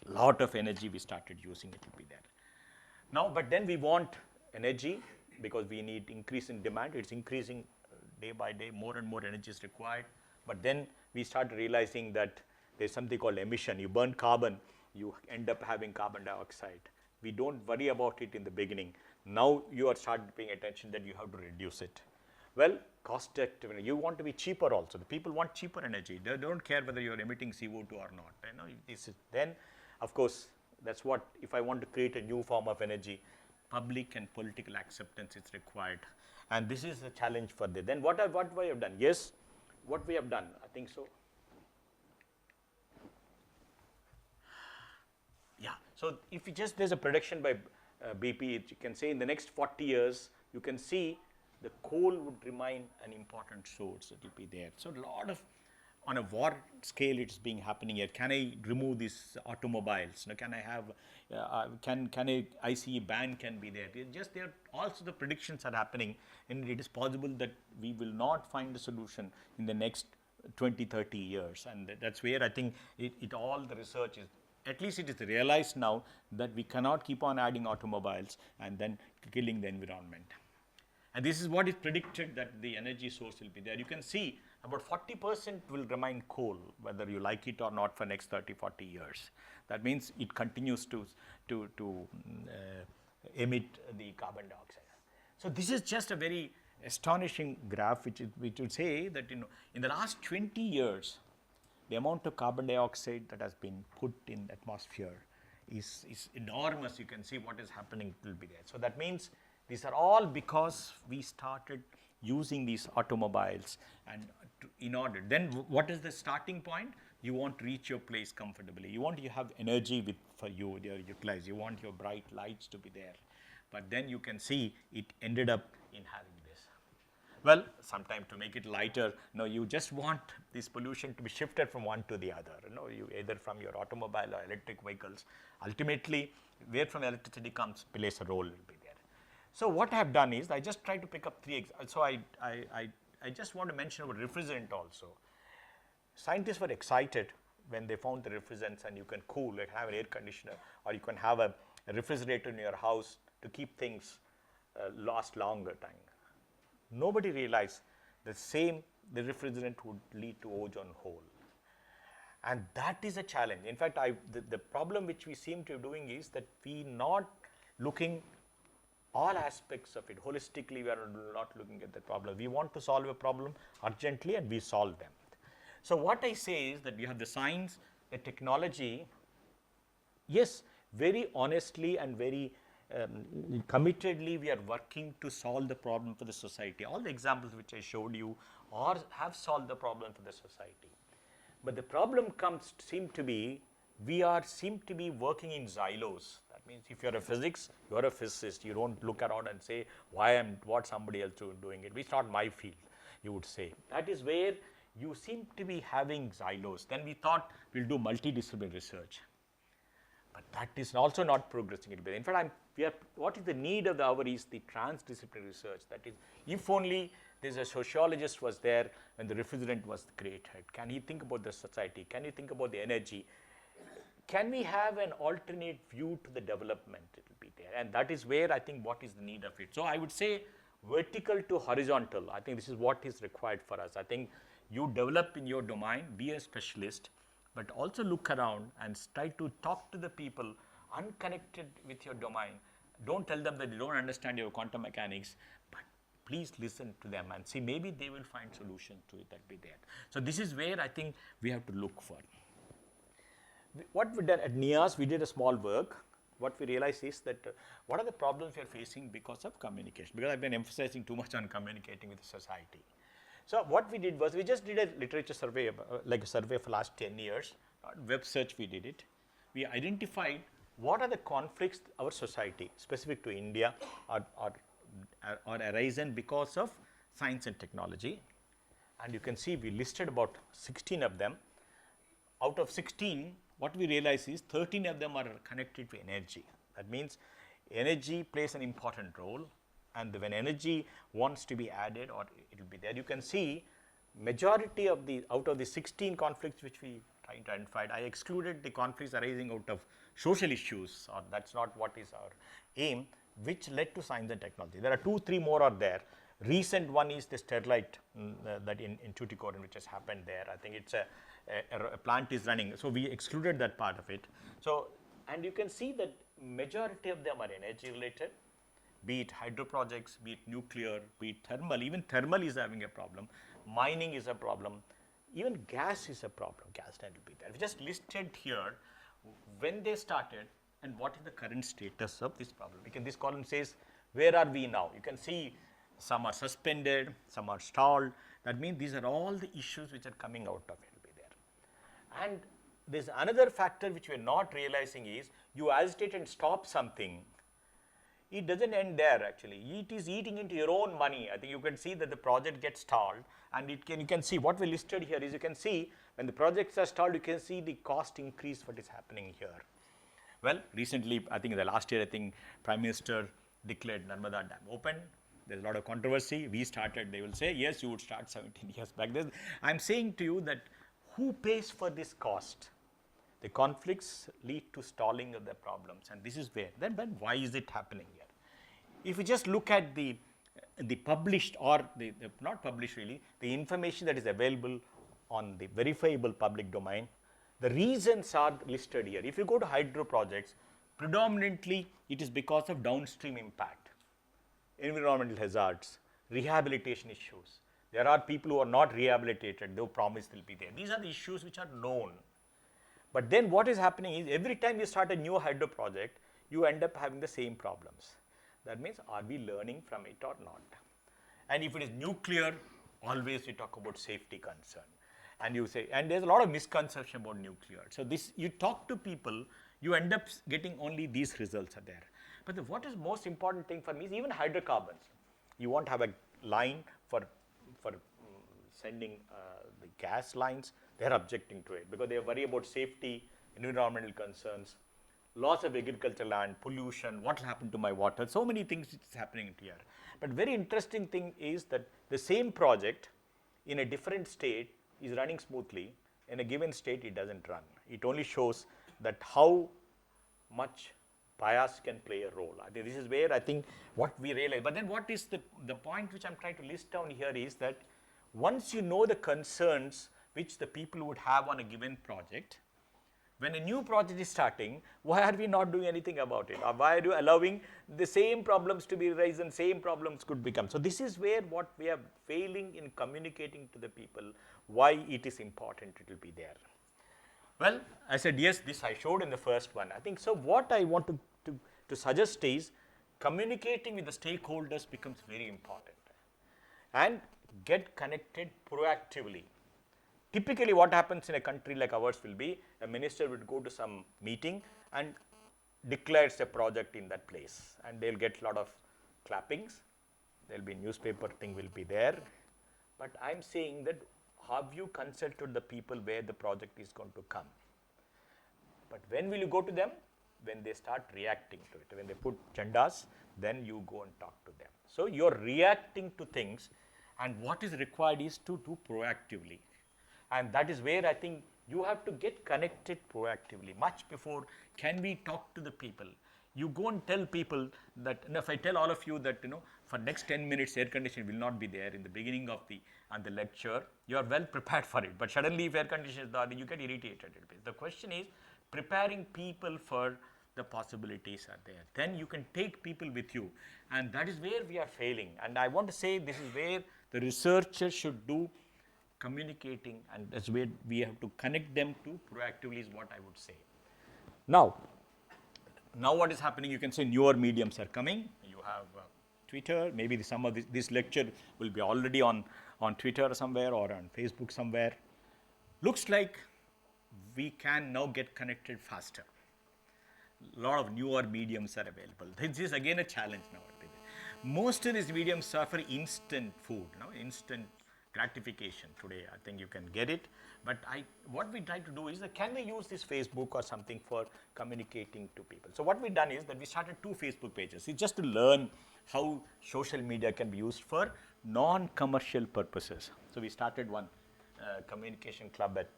a lot of energy we started using, it will be there. Now, but then we want energy because we need increase in demand. It's increasing day by day, more and more energy is required. But then we started realizing that there's something called emission. You burn carbon, you end up having carbon dioxide. We don't worry about it in the beginning. Now you are starting paying attention that you have to reduce it. Well, cost effective, you want to be cheaper also. The people want cheaper energy. They don't care whether you're emitting CO2 or not. Then, of course, that's what, if I want to create a new form of energy, public and political acceptance is required. And this is the challenge for them. Then what we have done? Yes, what we have done, I think so. Yeah, so if you just, there's a prediction by BP, you can say in the next 40 years, you can see the coal would remain an important source. It will be there. So a lot of, on a war scale, it's being happening here. Can I remove these automobiles? Can I have, can a ICE ban can be there? Just there, also the predictions are happening, and it is possible that we will not find a solution in the next 20, 30 years. And that's where I think all the research is, at least it is realized now that we cannot keep on adding automobiles and then killing the environment. And this is what is predicted, that the energy source will be there. You can see about 40% will remain coal, whether you like it or not, for next 30, 40 years. That means it continues to emit the carbon dioxide. So this is just a very astonishing graph, which would say that in the last 20 years, the amount of carbon dioxide that has been put in the atmosphere is enormous. You can see what is happening, it will be there. So that means These are all because we started using these automobiles, and in order, then what is the starting point? You want to reach your place comfortably. You want to have energy for you, utilize. You want your bright lights to be there. But then you can see it ended up in having this. Well, sometimes to make it lighter, no, you just want this pollution to be shifted from one to the other. You either from your automobile or electric vehicles. Ultimately, where from electricity comes plays a role will be there. So what I have done is I just try to pick up 3 examples. So I just want to mention about refrigerant also. Scientists were excited when they found the refrigerants, and you can cool, like have an air conditioner, or you can have a refrigerator in your house to keep things last longer time. Nobody realized the refrigerant would lead to ozone hole. And that is a challenge. In fact, the problem which we seem to be doing is that we not looking all aspects of it. Holistically, we are not looking at the problem. We want to solve a problem urgently, and we solve them. So what I say is that you have the science, the technology. Yes, very honestly and very committedly, we are working to solve the problem for the society. All the examples which I showed you have solved the problem for the society. But the problem seem to be working in silos. That means if you're a physics, you're a physicist. You don't look around and say, what somebody else is doing it. It's not my field, you would say. That is where you seem to be having silos. Then we thought we'll do multidisciplinary research. But that is also not progressing. In fact, what is the need of the hour is the transdisciplinary research. That is, if only there's a sociologist was there when the refrigerant was created. Can he think about the society? Can he think about the energy? Can we have an alternate view to the development? It will be there. And that is where I think what is the need of it. So I would say vertical to horizontal. I think this is what is required for us. I think you develop in your domain, be a specialist, but also look around and try to talk to the people unconnected with your domain. Don't tell them that they don't understand your quantum mechanics, but please listen to them and see, maybe they will find solutions to it that be there. So this is where I think we have to look for. What we did at NIAS, we did a small work. What we realized is that what are the problems we are facing because of communication? Because I've been emphasizing too much on communicating with the society. So what we did was we just did a literature survey, like a survey for last 10 years, web search we did it. We identified what are the conflicts our society, specific to India, are arisen because of science and technology. And you can see we listed about 16 of them. Out of 16, what we realize is 13 of them are connected to energy. That means energy plays an important role. And when energy wants to be added, or it will be there, you can see majority of out of the 16 conflicts which we tried to identify, I excluded the conflicts arising out of social issues, or that's not what is our aim, which led to science and technology. There are 2-3 more are there. Recent one is the Sterlite that in Tuticorin, which has happened there. I think it's a plant is running. So we excluded that part of it. So, and you can see that majority of them are energy related. Be it hydro projects, be it nuclear, be it thermal. Even thermal is having a problem. Mining is a problem. Even gas is a problem. Gas will be there. We just listed here when they started and what is the current status of this problem. This column says, where are we now? You can see some are suspended, some are stalled. That means these are all the issues which are coming out of it will be there. And there's another factor which we are not realizing is, you agitate and stop something. It doesn't end there actually. It is eating into your own money. I think you can see that the project gets stalled, and you can see what we listed here is, you can see when the projects are stalled, you can see the cost increase what is happening here. Well, recently, I think in the last year, I think Prime Minister declared Narmada Dam open. There's a lot of controversy. We started, they will say, yes, you would start 17 years back. I'm saying to you that who pays for this cost? The conflicts lead to stalling of the problems, and this is where. Then why is it happening here? If you just look at the published, or the not published really, the information that is available on the verifiable public domain, the reasons are listed here. If you go to hydro projects, predominantly it is because of downstream impact, environmental hazards, rehabilitation issues. There are people who are not rehabilitated, though promise will be there. These are the issues which are known. But then what is happening is, every time you start a new hydro project, you end up having the same problems. That means, are we learning from it or not? And if it is nuclear, always we talk about safety concern. And you say, and there's a lot of misconception about nuclear. So this, you talk to people, you end up getting only these results are there. But what is most important thing for me is even hydrocarbons. You won't have a line for sending the gas lines. They're objecting to it because they worry about safety, environmental concerns, loss of agricultural land, pollution, what will happen to my water, so many things is happening here. But very interesting thing is that the same project in a different state is running smoothly. In a given state, it doesn't run. It only shows that how much bias can play a role. I think this is where I think what we realize. But then what is the point which I'm trying to list down here is that once you know the concerns which the people would have on a given project, when a new project is starting, why are we not doing anything about it? Or why are you allowing the same problems to be raised and same problems could become? So this is where what we are failing in communicating to the people, why it is important it will be there. Well, I said, yes, this I showed in the first one. I think so what I want to suggest is communicating with the stakeholders becomes very important. And get connected proactively. Typically what happens in a country like ours will be, a minister would go to some meeting and declares a project in that place. And they'll get a lot of clappings. There'll be newspaper thing will be there. But I'm saying that have you consulted the people where the project is going to come? But when will you go to them? When they start reacting to it. When they put agendas, then you go and talk to them. So you're reacting to things, and what is required is to do proactively. And that is where I think you have to get connected proactively, much before can we talk to the people. You go and tell people that, if I tell all of you that, for next 10 minutes air conditioning will not be there in the beginning of the lecture, you are well prepared for it. But suddenly if air conditioning is there, you get irritated. The question is preparing people for the possibilities are there. Then you can take people with you, and that is where we are failing. And I want to say this is where the researchers should do communicating, and that's where we have to connect them to proactively is what I would say. Now what is happening, you can say newer mediums are coming. You have Twitter, maybe some of this lecture will be already on Twitter somewhere or on Facebook somewhere. Looks like we can now get connected faster. A lot of newer mediums are available. This is again a challenge nowadays. Most of these mediums are for instant food, instant gratification. Today, I think you can get it. But what we try to do is that can we use this Facebook or something for communicating to people? So what we've done is that we started 2 Facebook pages. It's just to learn how social media can be used for non-commercial purposes. So we started one communication club at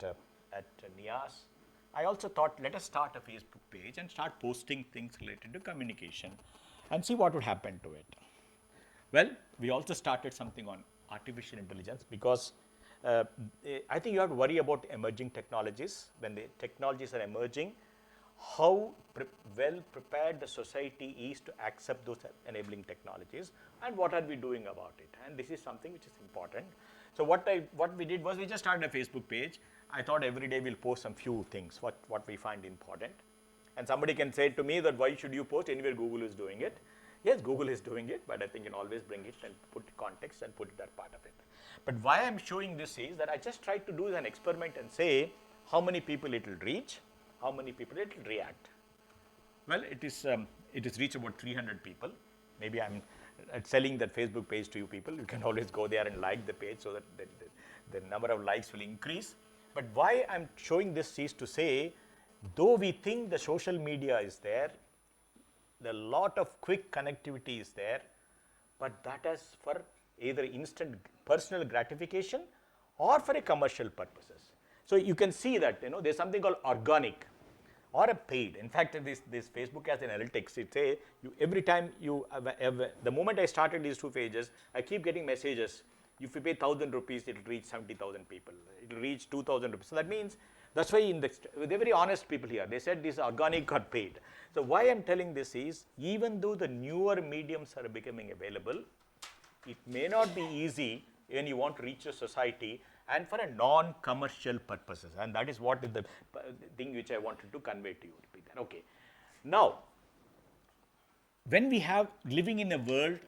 NIAS. I also thought, let us start a Facebook page and start posting things related to communication and see what would happen to it. Well, we also started something on artificial intelligence because I think you have to worry about emerging technologies. When the technologies are emerging, how well prepared the society is to accept those enabling technologies, and what are we doing about it? And this is something which is important. So what we did was we just started a Facebook page. I thought every day we'll post some few things, what we find important. And somebody can say to me that why should you post anywhere Google is doing it? Yes, Google is doing it, but I think you can always bring it and put context and put that part of it. But why I'm showing this is that I just tried to do an experiment and say how many people it will reach, how many people it will react. Well, it is reached about 300 people. Maybe I'm selling that Facebook page to you people. You can always go there and like the page so that the number of likes will increase. But why I'm showing this is to say, though we think the social media is there, the lot of quick connectivity is there, but that is for either instant personal gratification or for a commercial purposes. So you can see that there's something called organic or a paid. In fact, this Facebook has an analytics. It say every time the moment I started these 2 pages, I keep getting messages. If you pay 1,000 rupees, it will reach 70,000 people. It will reach 2,000 rupees. So that means that's why they're very honest people here. They said this organic got paid. So why I'm telling this is, even though the newer mediums are becoming available, it may not be easy when you want to reach a society and for a non-commercial purposes. And that is what is the thing which I wanted to convey to you. Okay. Now, when we have living in a world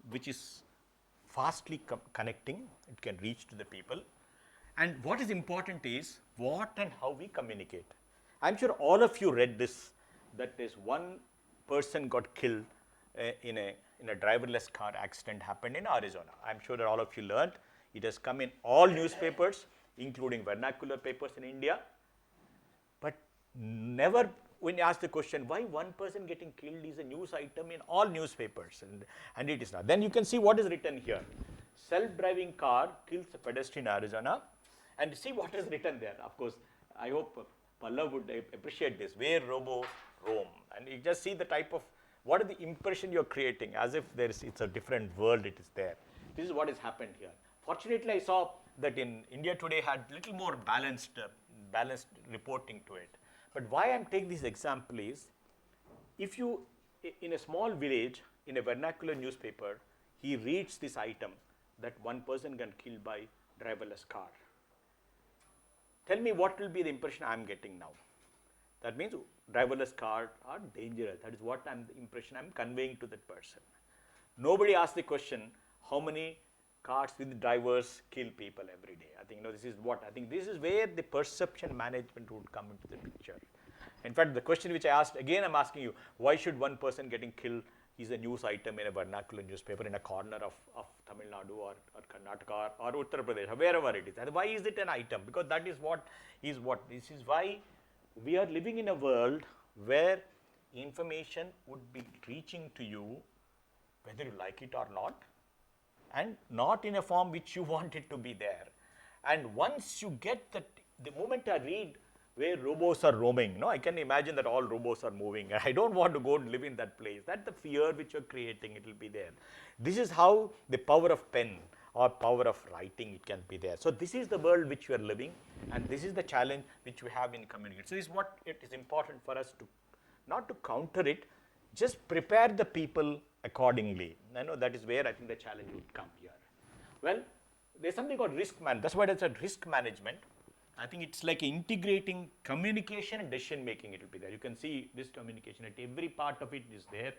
which is fastly connecting, it can reach to the people. And what is important is what and how we communicate. I'm sure all of you read this, that this one person got killed in a driverless car accident happened in Arizona. I'm sure that all of you learned. It has come in all newspapers, including vernacular papers in India. But never, when you ask the question, why one person getting killed is a news item in all newspapers, and it is not. Then you can see what is written here. Self-driving car kills a pedestrian in Arizona, and see what is written there. Of course, I hope Pallav would appreciate this, where robo roam. And you just see the type of, what is the impression you're creating, as if it's a different world it is there. This is what has happened here. Fortunately, I saw that in India Today had little more balanced reporting to it. But why I'm taking this example is, if you, in a small village, in a vernacular newspaper, he reads this item that one person got killed by driverless car. Tell me what will be the impression I'm getting now. That means driverless cars are dangerous. That is what the impression I'm conveying to that person. Nobody asked the question, how many cars with drivers kill people every day? I think, this is what, I think this is where the perception management would come into the picture. In fact, the question which I asked, again I'm asking you, why should one person getting killed is a news item in a vernacular newspaper in a corner of Tamil Nadu or Karnataka or Uttar Pradesh, or wherever it is. And why is it an item? Because that is what is what. This is why we are living in a world where information would be reaching to you whether you like it or not, and not in a form which you want it to be there. And once you get that, the moment I read where robots are roaming, I can imagine that all robots are moving. I don't want to go and live in that place. That's the fear which you're creating, it will be there. This is how the power of pen or power of writing, it can be there. So this is the world which we are living, and this is the challenge which we have in communication. So this is what it is important for us to, not to counter it, just prepare the people accordingly. I know that is where I think the challenge would come here. Well, there's something called risk management. That's why it's a risk management. I think it's like integrating communication and decision making, it will be there. You can see this communication at every part of it is there.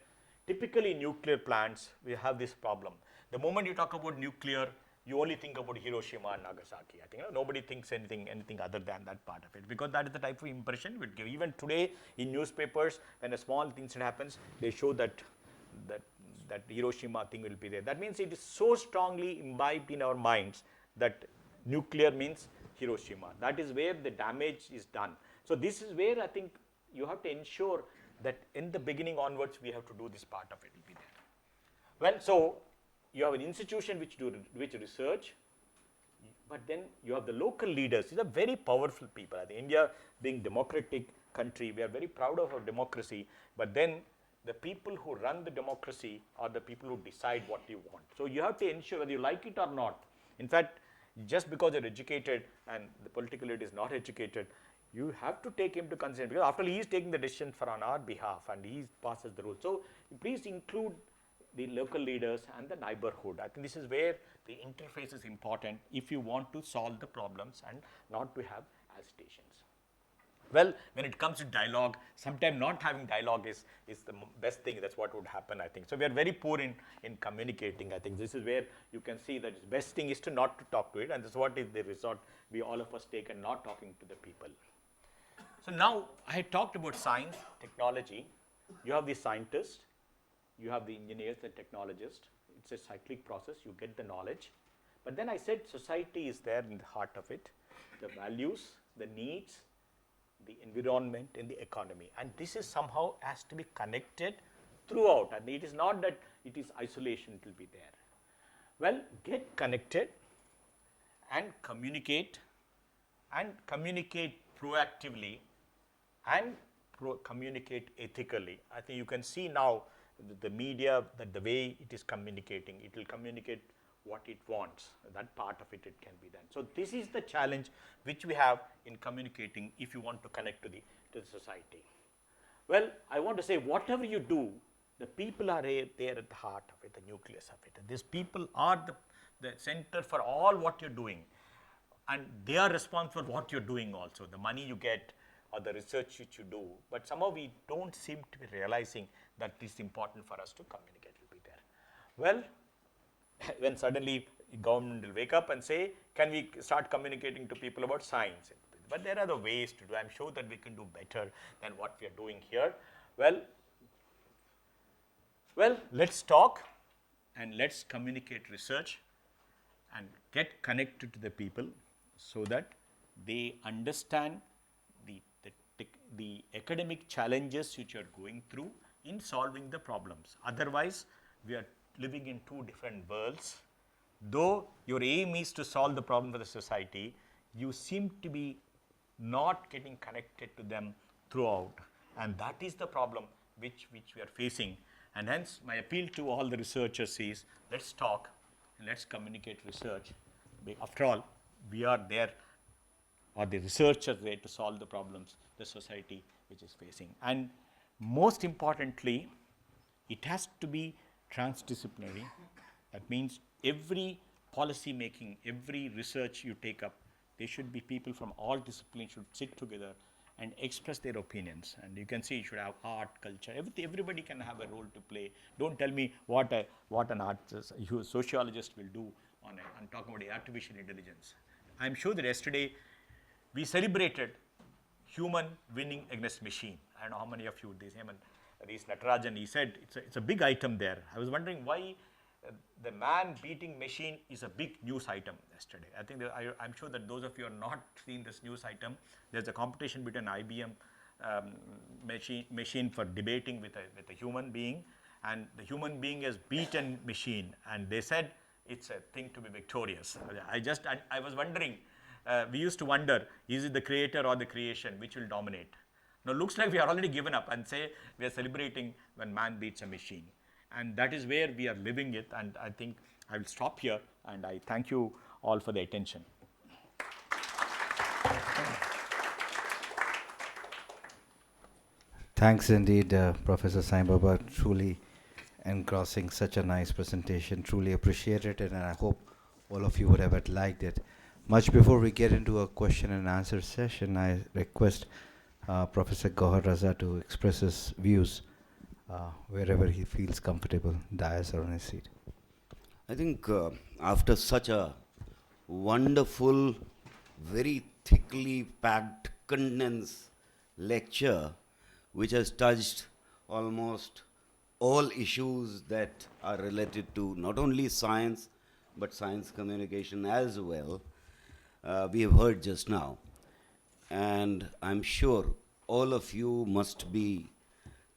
Typically nuclear plants, we have this problem. The moment you talk about nuclear, you only think about Hiroshima and Nagasaki. I think nobody thinks anything other than that part of it, because that is the type of impression we would give. Even today in newspapers, when a small incident happens, they show that Hiroshima thing will be there. That means it is so strongly imbibed in our minds that nuclear means Hiroshima. That is where the damage is done. So this is where I think you have to ensure that in the beginning onwards, we have to do this part of it will be there. Well, so you have an institution which research, but then you have the local leaders. These are very powerful people. I think India, being democratic country, we are very proud of our democracy, but then the people who run the democracy are the people who decide what you want. So you have to ensure whether you like it or not. In fact, just because you're educated and the political leader is not educated, you have to take him to consider, because after all, he is taking the decision on our behalf and he passes the rules. So please include the local leaders and the neighborhood. I think this is where the interface is important if you want to solve the problems and not to have agitations. Well, when it comes to dialogue, sometimes not having dialogue is the best thing. That's what would happen, I think. So we are very poor in communicating. I think this is where you can see that the best thing is to not to talk to it, and this is what is the resort we all of us take and not talking to the people. So now I had talked about science, technology. You have the scientists, you have the engineers and technologists. It's a cyclic process. You get the knowledge. But then I said society is there in the heart of it, the values, the needs, the environment and the economy, and this is somehow has to be connected throughout, and it is not that it is isolation, it will be there. Well, get connected and communicate proactively and communicate ethically. I think you can see now the media, that the way it is communicating, it will communicate what it wants. That part of it can be done. So this is the challenge which we have in communicating if you want to connect to the society. Well, I want to say whatever you do, the people are there at the heart of it, the nucleus of it. And these people are the center for all what you're doing, and they are responsible for what you're doing also, the money you get or the research which you do. But somehow we don't seem to be realizing that is important for us to communicate will be there. Well, when suddenly government will wake up and say, can we start communicating to people about science? But there are the ways to do. I'm sure that we can do better than what we are doing here. Well, let's talk and let's communicate research and get connected to the people so that they understand the academic challenges which you are going through in solving the problems. Otherwise, we are living in two different worlds. Though your aim is to solve the problem for the society, you seem to be not getting connected to them throughout, and that is the problem which we are facing. And hence my appeal to all the researchers is, let's talk and let's communicate research. After all, we are there, or the researchers there, to solve the problems the society which is facing. And most importantly, it has to be transdisciplinary. That means every policy making, every research you take up, there should be people from all disciplines should sit together and express their opinions. And you can see you should have art, culture, everybody can have a role to play. Don't tell me what an sociologist will do on talking about artificial intelligence. I'm sure that yesterday we celebrated human winning against machine. I don't know how many of you, this Natarajan, he said it's a big item there. I was wondering why the man beating machine is a big news item yesterday. I think I'm sure that those of you are not seen this news item. There's a competition between IBM machine for debating with a human being, and the human being has beaten machine, and they said it's a thing to be victorious. I was wondering, we used to wonder, is it the creator or the creation which will dominate? Now looks like we are already given up and say we are celebrating when man beats a machine. And that is where we are living it, and I think I will stop here, and I thank you all for the attention. Thanks indeed, Professor Sai Baba, truly engrossing, such a nice presentation. Truly appreciate it, and I hope all of you would have liked it. Much before we get into a question and answer session, I request Professor Gohar Raza to express his views wherever he feels comfortable, dais or on his seat. I think after such a wonderful, very thickly packed, condensed lecture, which has touched almost all issues that are related to not only science, but science communication as well, we have heard just now. And I'm sure all of you must be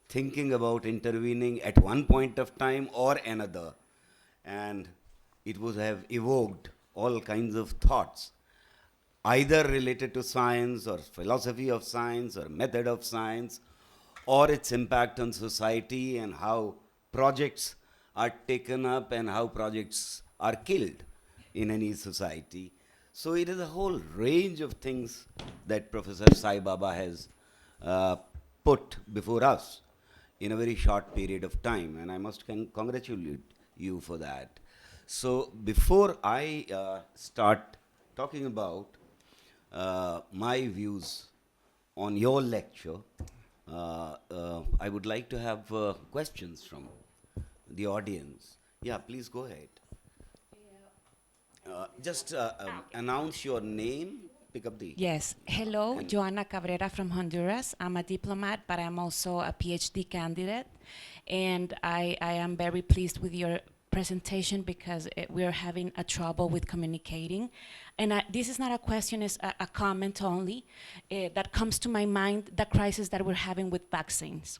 thinking about intervening at one point of time or another, and it would have evoked all kinds of thoughts, either related to science or philosophy of science or method of science, or its impact on society and how projects are taken up and how projects are killed in any society. So it is a whole range of things that Professor Sai Baba has put before us in a very short period of time, and I must congratulate you for that. So before I start talking about my views on your lecture, I would like to have questions from the audience. Yeah, please go ahead. Just announce your name, pick up the... Yes. Hello, Joana Cabrera from Honduras. I'm a diplomat, but I'm also a PhD candidate. And I am very pleased with your presentation because we're having a trouble with communicating. And this is not a question, it's a comment only that comes to my mind, the crisis that we're having with vaccines.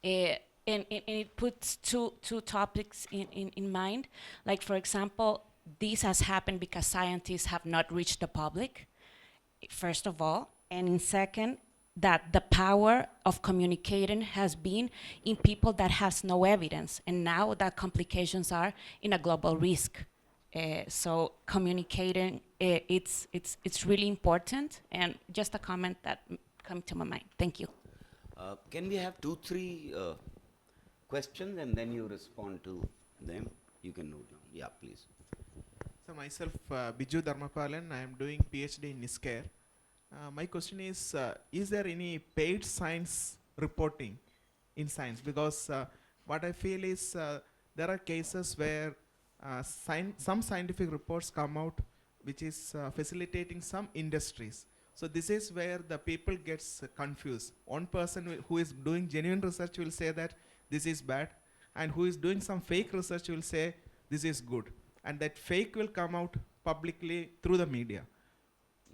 And it puts two topics in mind. Like, for example, this has happened because scientists have not reached the public, first of all, and in second, that the power of communicating has been in people that has no evidence, and now the complications are in a global risk. So communicating, it's really important, and just a comment that came to my mind. Thank you. Can we have 2-3 questions and then you respond to them? You can note down. Yeah, please. So myself, Biju Dharmapalan, I am doing PhD in NISCARE. My question is there any paid science reporting in science, because what I feel is there are cases where some scientific reports come out which is facilitating some industries. So this is where the people gets confused. One person who is doing genuine research will say that this is bad, and who is doing some fake research will say this is good, and that fake will come out publicly through the media.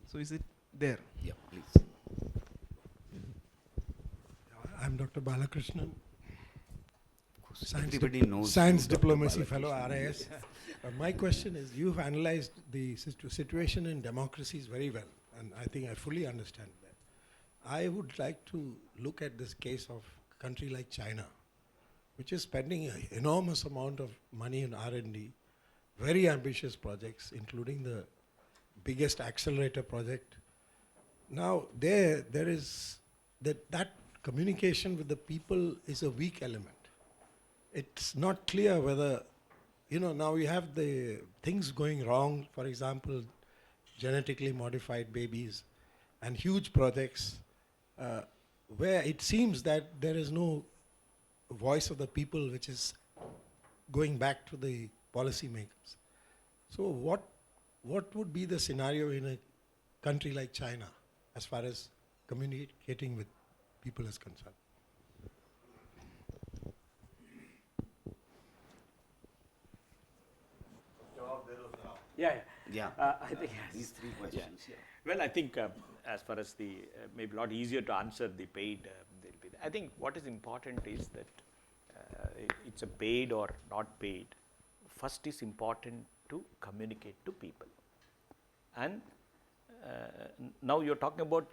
So is it there? Yeah, please. I'm Dr. Balakrishnan, Everybody knows Science you, Dr. Diplomacy Fellow, Balakrishnan. RIS. My question is, you've analyzed the situation in democracies very well, and I think I fully understand that. I would like to look at this case of a country like China, which is spending an enormous amount of money in R&D, very ambitious projects, including the biggest accelerator project. Now, there is that communication with the people is a weak element. It's not clear whether, now we have the things going wrong, for example, genetically modified babies and huge projects where it seems that there is no voice of the people which is going back to the policymakers. So what would be the scenario in a country like China as far as communicating with people is concerned? Yeah. I think yes. These three questions. Yeah. Well, I think as far as the maybe a lot easier to answer the paid, I think what is important is that it's a paid or not paid. First is important to communicate to people, and now you're talking about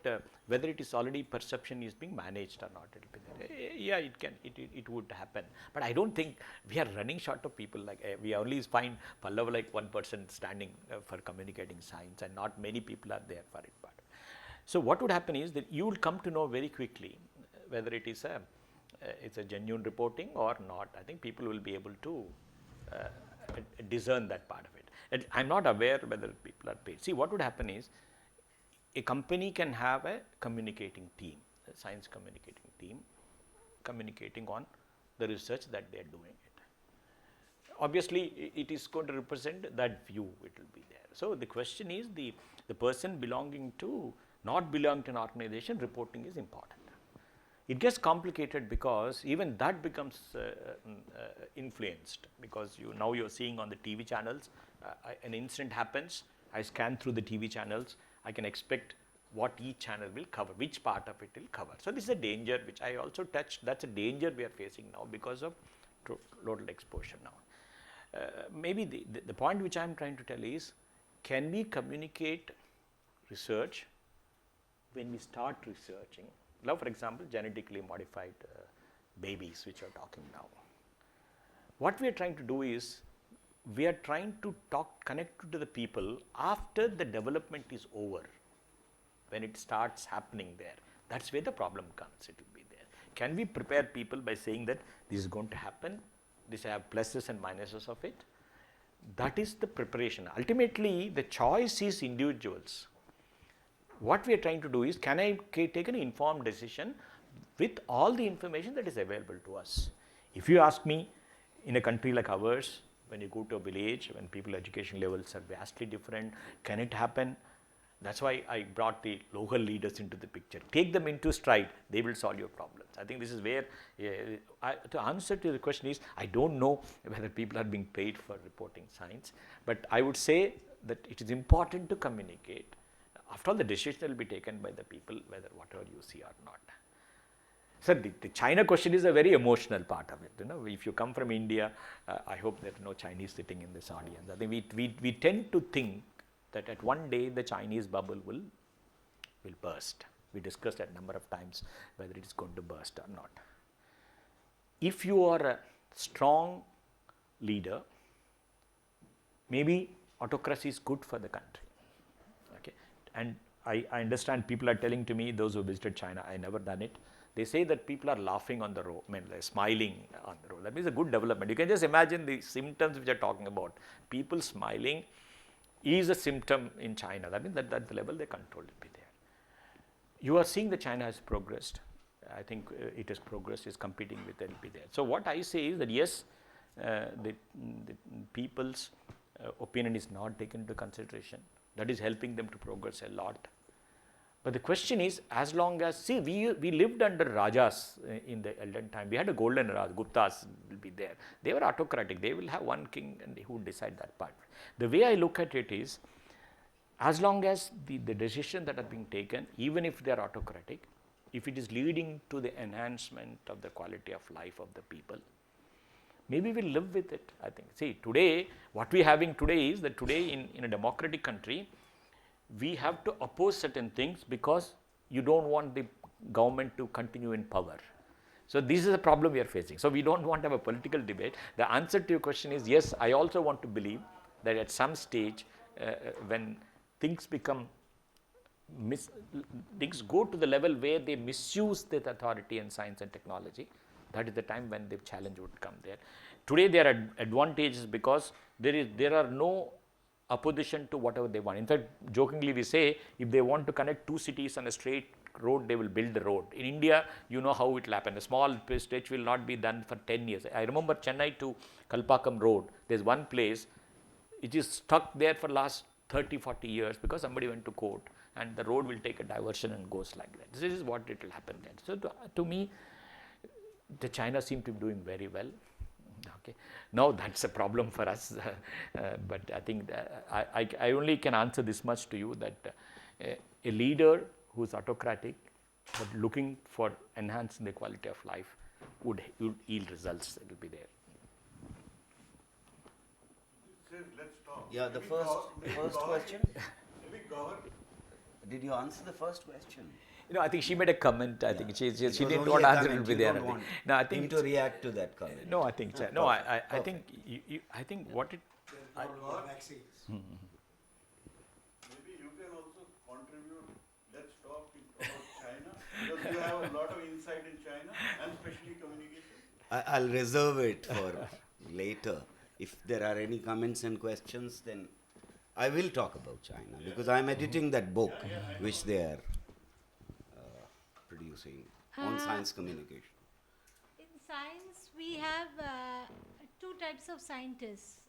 whether it is already perception is being managed or not. It'll be there. Yeah, it would happen, but I don't think we are running short of people. Like we only find Pallava like one person standing for communicating science, and not many people are there for it. But so what would happen is that you will come to know very quickly whether it is it's a genuine reporting or not. I think people will be able to discern that part of it. And I'm not aware whether people are paid. See, what would happen is a company can have a communicating team, a science communicating team, communicating on the research that they are doing it. Obviously, it is going to represent that view, it will be there. So the question is the person belonging to, not belonging to an organization, reporting is important. It gets complicated because even that becomes influenced, because now you're seeing on the TV channels, an incident happens, I scan through the TV channels, I can expect what each channel will cover, which part of it will cover. So this is a danger which I also touched. That's a danger we are facing now because of total exposure now. Maybe the point which I am trying to tell is, can we communicate research when we start researching? Now, for example, genetically modified babies which we are talking now. What we are trying to do is, we are trying to connect to the people after the development is over, when it starts happening there. That's where the problem comes, it will be there. Can we prepare people by saying that this is going to happen, this have pluses and minuses of it? That is the preparation. Ultimately, the choice is individuals. What we are trying to do is, can I take an informed decision with all the information that is available to us? If you ask me, in a country like ours, when you go to a village, when people education levels are vastly different, can it happen? That's why I brought the local leaders into the picture. Take them into stride, they will solve your problems. I think this is where, to answer to the question is, I don't know whether people are being paid for reporting science, but I would say that it is important to communicate. After all, the decision will be taken by the people, whether whatever you see or not. Sir, the China question is a very emotional part of it. If you come from India, I hope there are no Chinese sitting in this audience. I think we tend to think that at one day the Chinese bubble will burst. We discussed that a number of times whether it is going to burst or not. If you are a strong leader, maybe autocracy is good for the country. Okay, and I understand people are telling to me, those who visited China, I never done it. They say that people are laughing on the road, they're smiling on the road. That means a good development. You can just imagine the symptoms which are talking about. People smiling is a symptom in China. That means that at the level they control will be there. You are seeing that China has progressed. I think it is progress is competing with LP there. So what I say is that yes, the people's opinion is not taken into consideration. That is helping them to progress a lot. But the question is, as long as, see, we lived under Rajas in the elden time. We had a golden Raj, Guptas will be there. They were autocratic. They will have one king and who would decide that part. The way I look at it is, as long as the decisions that are being taken, even if they are autocratic, if it is leading to the enhancement of the quality of life of the people, maybe we'll live with it, I think. See, today, what we're having today is that today in a democratic country, we have to oppose certain things because you don't want the government to continue in power. So this is a problem we are facing. So we don't want to have a political debate. The answer to your question is yes, I also want to believe that at some stage when things become, things go to the level where they misuse the authority and science and technology, that is the time when the challenge would come there. Today there are advantages because there are no opposition to whatever they want. In fact, jokingly we say, if they want to connect two cities on a straight road, they will build the road. In India, you know how it will happen. A small stretch will not be done for 10 years. I remember Chennai to Kalpakkam road, there's one place, it is stuck there for last 30, 40 years because somebody went to court and the road will take a diversion and goes like that. This is what it will happen then. So to me, the China seem to be doing very well. Okay. Now that's a problem for us, but I think I only can answer this much to you that a leader who is autocratic but looking for enhancing the quality of life would yield results. It will be there. Let's talk. Yeah, the first question. Did you answer the first question? You know, I think she made a comment. I think she It was didn't only want a to answer. It comment. will be You there. don't want No, I think him to react to that comment. No, I think no. I think I think what it. Vaccines. Maybe you can also contribute. Let's talk about China because you have a lot of insight in China and especially communication. I'll reserve it for later. If there are any comments and questions, then I will talk about China because I'm editing that book which they are producing on science communication. In science, we have two types of scientists.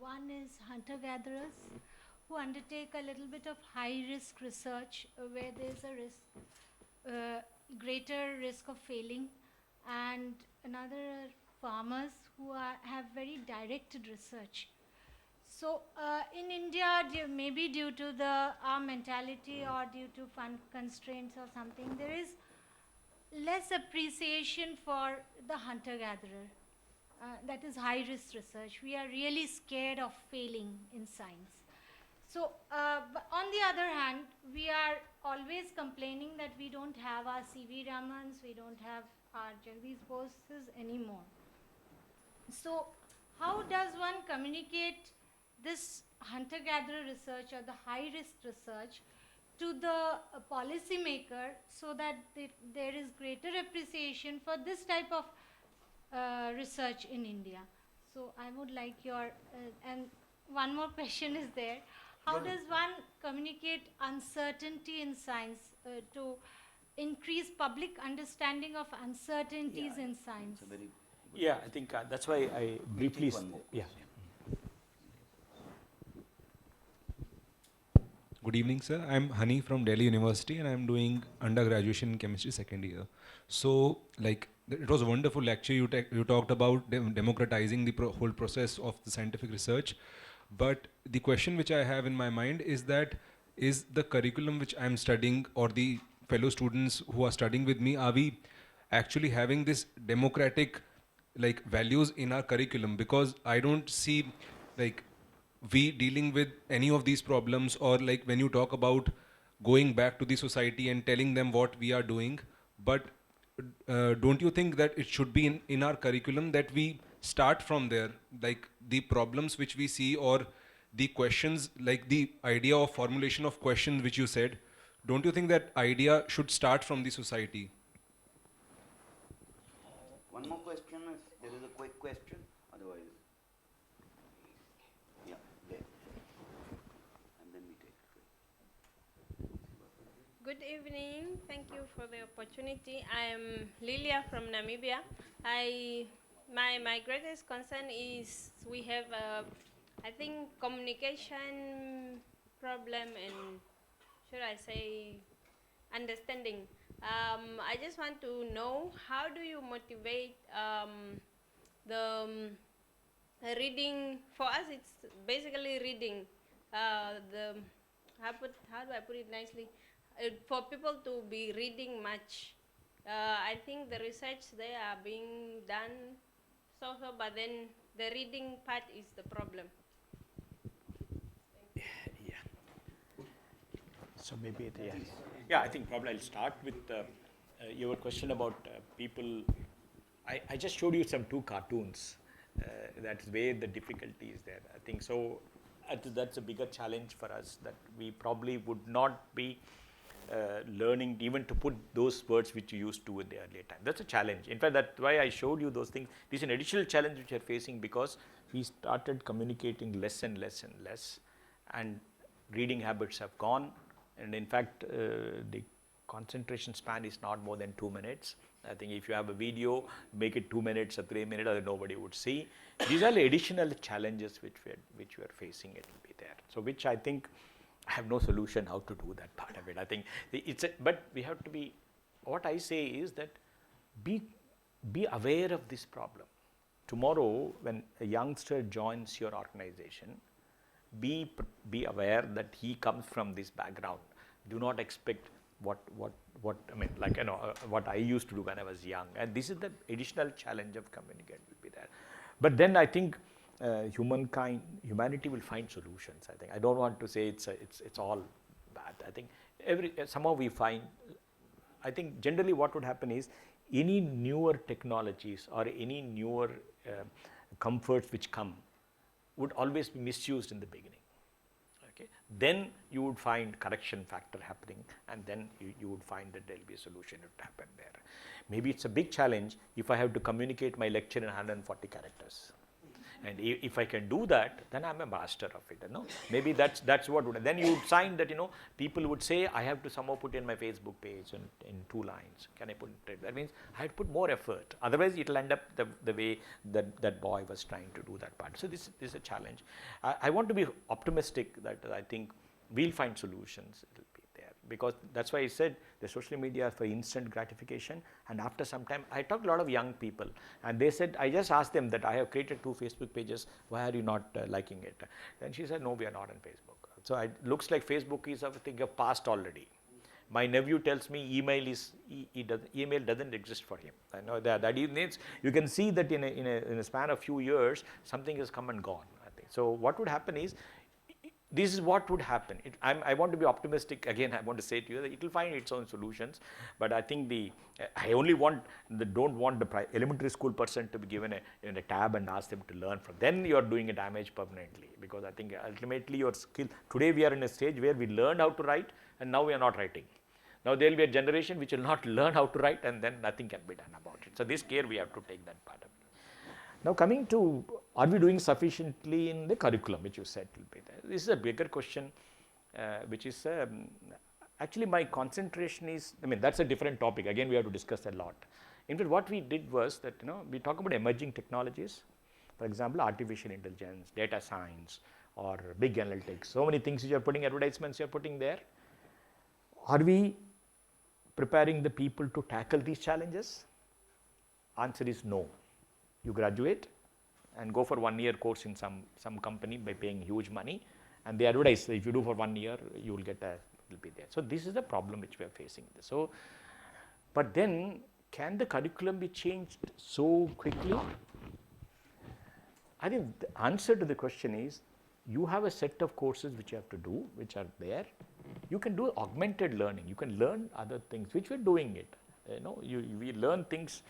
One is hunter-gatherers who undertake a little bit of high-risk research where there's a risk, greater risk of failing, and another are farmers who have very directed research. So in India, maybe due to our mentality or due to fund constraints or something, there is less appreciation for the hunter-gatherer. That is high-risk research. We are really scared of failing in science. So but on the other hand, we are always complaining that we don't have our C.V. Ramans, we don't have our Jagdish Boses anymore. So how does one communicate this hunter-gatherer research or the high-risk research to the policymaker so that there is greater appreciation for this type of research in India? So I would like your, and one more question is there. How does one communicate uncertainty in science to increase public understanding of uncertainties in science? Yeah, I think that's why I briefly. Yeah. Good evening, sir. I'm Hani from Delhi University and I'm doing undergraduation in chemistry second year. So, like, it was a wonderful lecture. You talked about democratizing the whole process of the scientific research. But the question which I have in my mind is that, is the curriculum which I'm studying or the fellow students who are studying with me, are we actually having this democratic like values in our curriculum? Because I don't see like we dealing with any of these problems, or like when you talk about going back to the society and telling them what we are doing, but don't you think that it should be in our curriculum that we start from there, like the problems which we see or the questions, like the idea of formulation of questions which you said, don't you think that idea should start from the society? One more question, if there is a quick question, otherwise. Yeah, there. And then we take it. Good evening. Thank you for the opportunity. I am Lilia from Namibia. My greatest concern is we have I think communication problem and should I say understanding. I just want to know how do you motivate the reading. For us it's basically reading the how do I put it nicely? For people to be reading much. I think the research they are being done so, but then the reading part is the problem. Yeah. So maybe yeah, I think probably I'll start with your question about people. I just showed you some 2 cartoons. That's where the difficulty is there. I think so. That's a bigger challenge for us, that we probably would not be learning even to put those words which you used to in the earlier time. That's a challenge. In fact, that's why I showed you those things. This is an additional challenge which we are facing because we started communicating less and less and less, and reading habits have gone. And in fact, the concentration span is not more than 2 minutes. I think if you have a video, make it 2 minutes or 3 minutes, or nobody would see. These are the additional challenges which we are facing. It will be there. So which I think I have no solution how to do that part of it. I think but we have to be. What I say is that be aware of this problem. Tomorrow, when a youngster joins your organization, be aware that he comes from this background. Do not expect what I mean, like what I used to do when I was young, and this is the additional challenge of communication will be there. But then I think humanity will find solutions. I think I don't want to say it's all bad. I think somehow we find. I think generally what would happen is any newer technologies or any newer comforts which come would always be misused in the beginning. Okay. Then you would find correction factor happening, and then you would find that there will be a solution to happen there. Maybe it's a big challenge if I have to communicate my lecture in 140 characters. And if I can do that, then I'm a master of it. You know? Maybe that's what would. Then you would find that people would say I have to somehow put in my Facebook page in 2 lines. Can I put it? That means I had to put more effort. Otherwise, it will end up the way that boy was trying to do that part. So this is a challenge. I want to be optimistic that I think we'll find solutions. It will be there, because that's why I said the social media for instant gratification. And after some time, I talked to a lot of young people, and they said, I just asked them that I have created 2 Facebook pages. Why are you not liking it? And she said, no, we are not on Facebook. So it looks like Facebook is a thing of past already. My nephew tells me email doesn't exist for him. I know that means you can see that in a span of few years, something has come and gone. I think. So what would happen is, this is what would happen. I want to be optimistic. Again, I want to say to you that it will find its own solutions. But I think I only don't want the elementary school person to be given a tab and ask them to learn from. Then you are doing a damage permanently, because I think ultimately your skill. Today we are in a stage where we learned how to write, and now we are not writing. Now there will be a generation which will not learn how to write, and then nothing can be done about it. So this care we have to take that part of it. Now coming to, are we doing sufficiently in the curriculum, which you said will be there. This is a bigger question, which is actually my concentration is, that's a different topic. Again, we have to discuss a lot. In fact, what we did was that we talk about emerging technologies, for example, artificial intelligence, data science, or big analytics. So many things you are putting, advertisements you are putting there. Are we preparing the people to tackle these challenges? Answer is no. You graduate and go for 1 year course in some company by paying huge money, and they advertise if you do for 1 year, you will get it will be there. So this is the problem which we are facing. So, but then can the curriculum be changed so quickly? I think the answer to the question is, you have a set of courses which you have to do, which are there. You can do augmented learning. You can learn other things, which we're doing it. We learn things.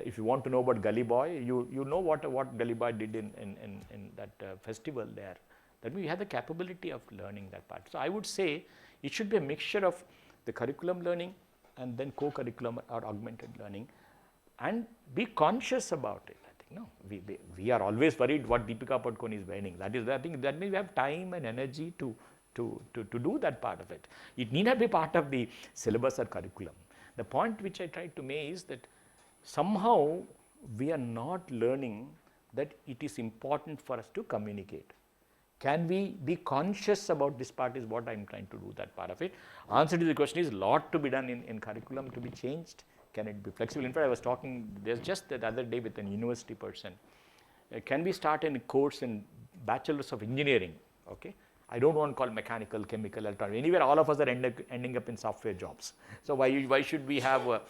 If you want to know about Gully Boy, you know what Gully Boy did in that festival there. That means we have the capability of learning that part. So I would say it should be a mixture of the curriculum learning and then co-curriculum or augmented learning, and be conscious about it. I think we are always worried what Deepika Padukone is wearing. That is, I think that means we have time and energy to to do that part of it. It need not be part of the syllabus or curriculum. The point which I tried to make is that somehow we are not learning that it is important for us to communicate. Can we be conscious about this part is what I am trying to do, that part of it. Answer to the question is lot to be done in curriculum to be changed. Can it be flexible? In fact, I was talking just the other day with a university person. Can we start a course in Bachelor's of Engineering? Okay. I don't want to call mechanical, chemical, electronic. Anywhere, all of us are ending up in software jobs. So why should we have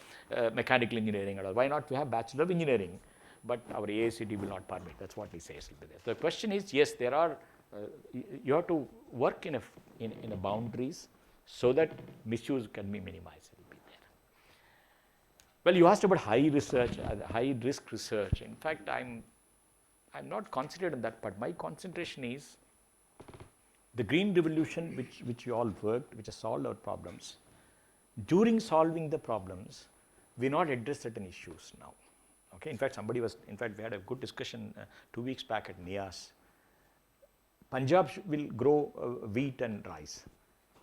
mechanical engineering at all? Why not we have Bachelor of Engineering? But our AICT will not permit. That's what he says. The question is, yes, there are. You have to work in a boundaries so that misuse can be minimized. Will be there. Well, you asked about high research, high risk research. In fact, I'm not concentrated on that part. My concentration is the green revolution, which you all worked, which has solved our problems. During solving the problems, we not address certain issues now. Okay. In fact, we had a good discussion 2 weeks back at NIAS. Punjab will grow wheat and rice,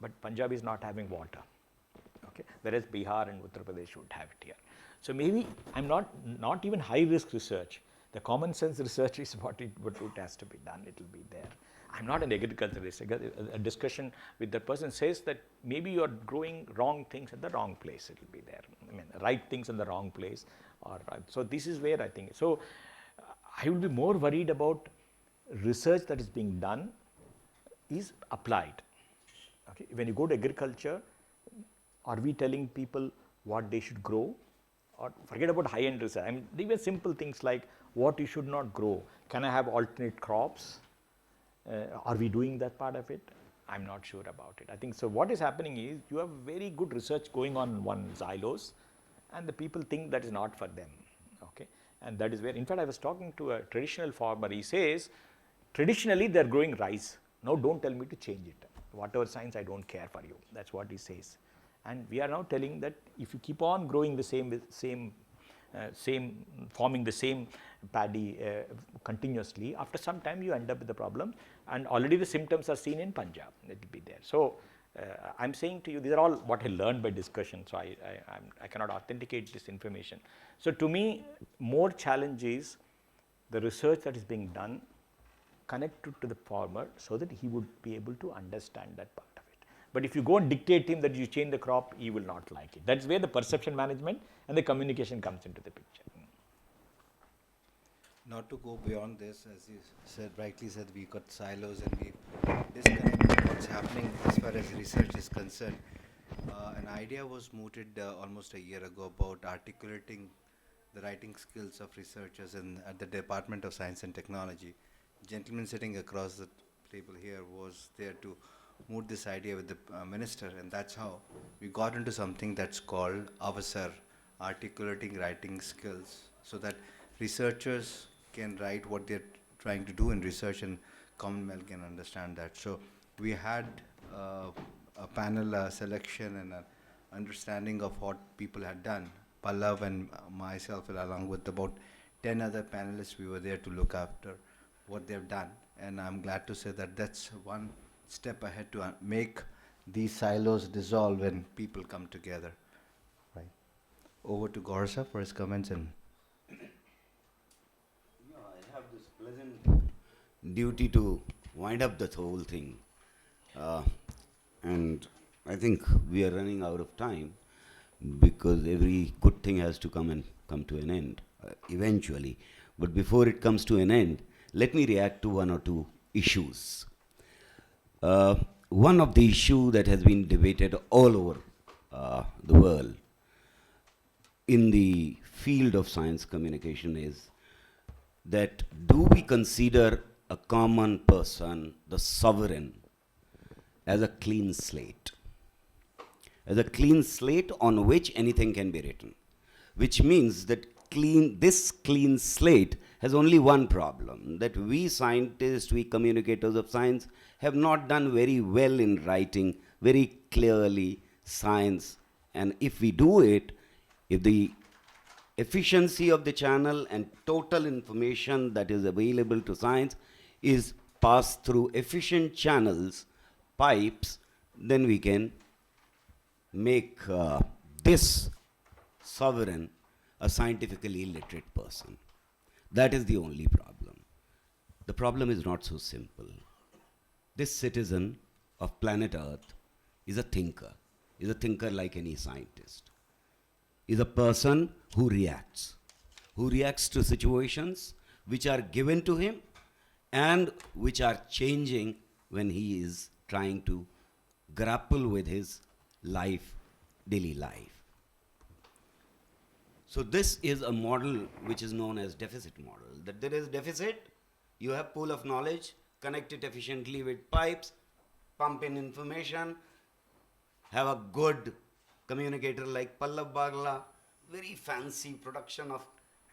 but Punjab is not having water. Okay. Whereas Bihar and Uttar Pradesh would have it here. So maybe I'm not even high risk research. The common sense research is what it has to be done. It will be there. I'm not an agriculturalist. A discussion with the person says that maybe you are growing wrong things at the wrong place. It will be there. I mean, right things in the wrong place. So this is where I think. So I will be more worried about research that is being done is applied. Okay. When you go to agriculture, are we telling people what they should grow? Or forget about high-end research. I mean, even simple things like what you should not grow. Can I have alternate crops? Are we doing that part of it? I'm not sure about it. I think so. What is happening is you have very good research going on one xylose, and the people think that is not for them. Okay, and that is where. In fact, I was talking to a traditional farmer. He says, traditionally they are growing rice. Now don't tell me to change it. Whatever science, I don't care for you. That's what he says. And we are now telling that if you keep on growing the forming the same paddy continuously, after some time you end up with the problem, and already the symptoms are seen in Punjab. It will be there. So I'm saying to you, these are all what I learned by discussion. So I cannot authenticate this information. So to me, more challenge is the research that is being done connected to the farmer so that he would be able to understand that part of it. But if you go and dictate him that you change the crop, he will not like it. That's where the perception management and the communication comes into the picture. Not to go beyond this, as you said, rightly said, we got silos and we disconnected what's happening as far as research is concerned. An idea was mooted almost a year ago about articulating the writing skills of researchers at the Department of Science and Technology. Gentleman sitting across the table here was there to moot this idea with the minister, and that's how we got into something that's called AVASAR, articulating writing skills, so that researchers can write what they're trying to do in research and Commonwealth can understand that. So we had a panel selection and an understanding of what people had done. Pallav and myself, along with about 10 other panelists, we were there to look after what they've done, and I'm glad to say that that's one step ahead to make these silos dissolve when people come together. Right. Over to Gorsa for his comments. And I have this pleasant duty to wind up the whole thing, and I think we are running out of time because every good thing has to come to an end eventually. But before it comes to an end, let me react to one or two issues. One of the issues that has been debated all over the world in the field of science communication is that do we consider a common person, the sovereign, as a clean slate? As a clean slate on which anything can be written, which means that this clean slate has only one problem, that we scientists, we communicators of science have not done very well in writing very clearly science. And if we do it, if the efficiency of the channel and total information that is available to science is passed through efficient channels, pipes, then we can make this sovereign a scientifically literate person. That is the only problem. The problem is not so simple. This citizen of planet Earth is a thinker like any scientist, is a person who reacts to situations which are given to him and which are changing when he is trying to grapple with his life, daily life. So this is a model which is known as deficit model. That there is deficit, you have pool of knowledge, connect it efficiently with pipes, pump in information, have a good communicator like Pallav Bagla, very fancy production of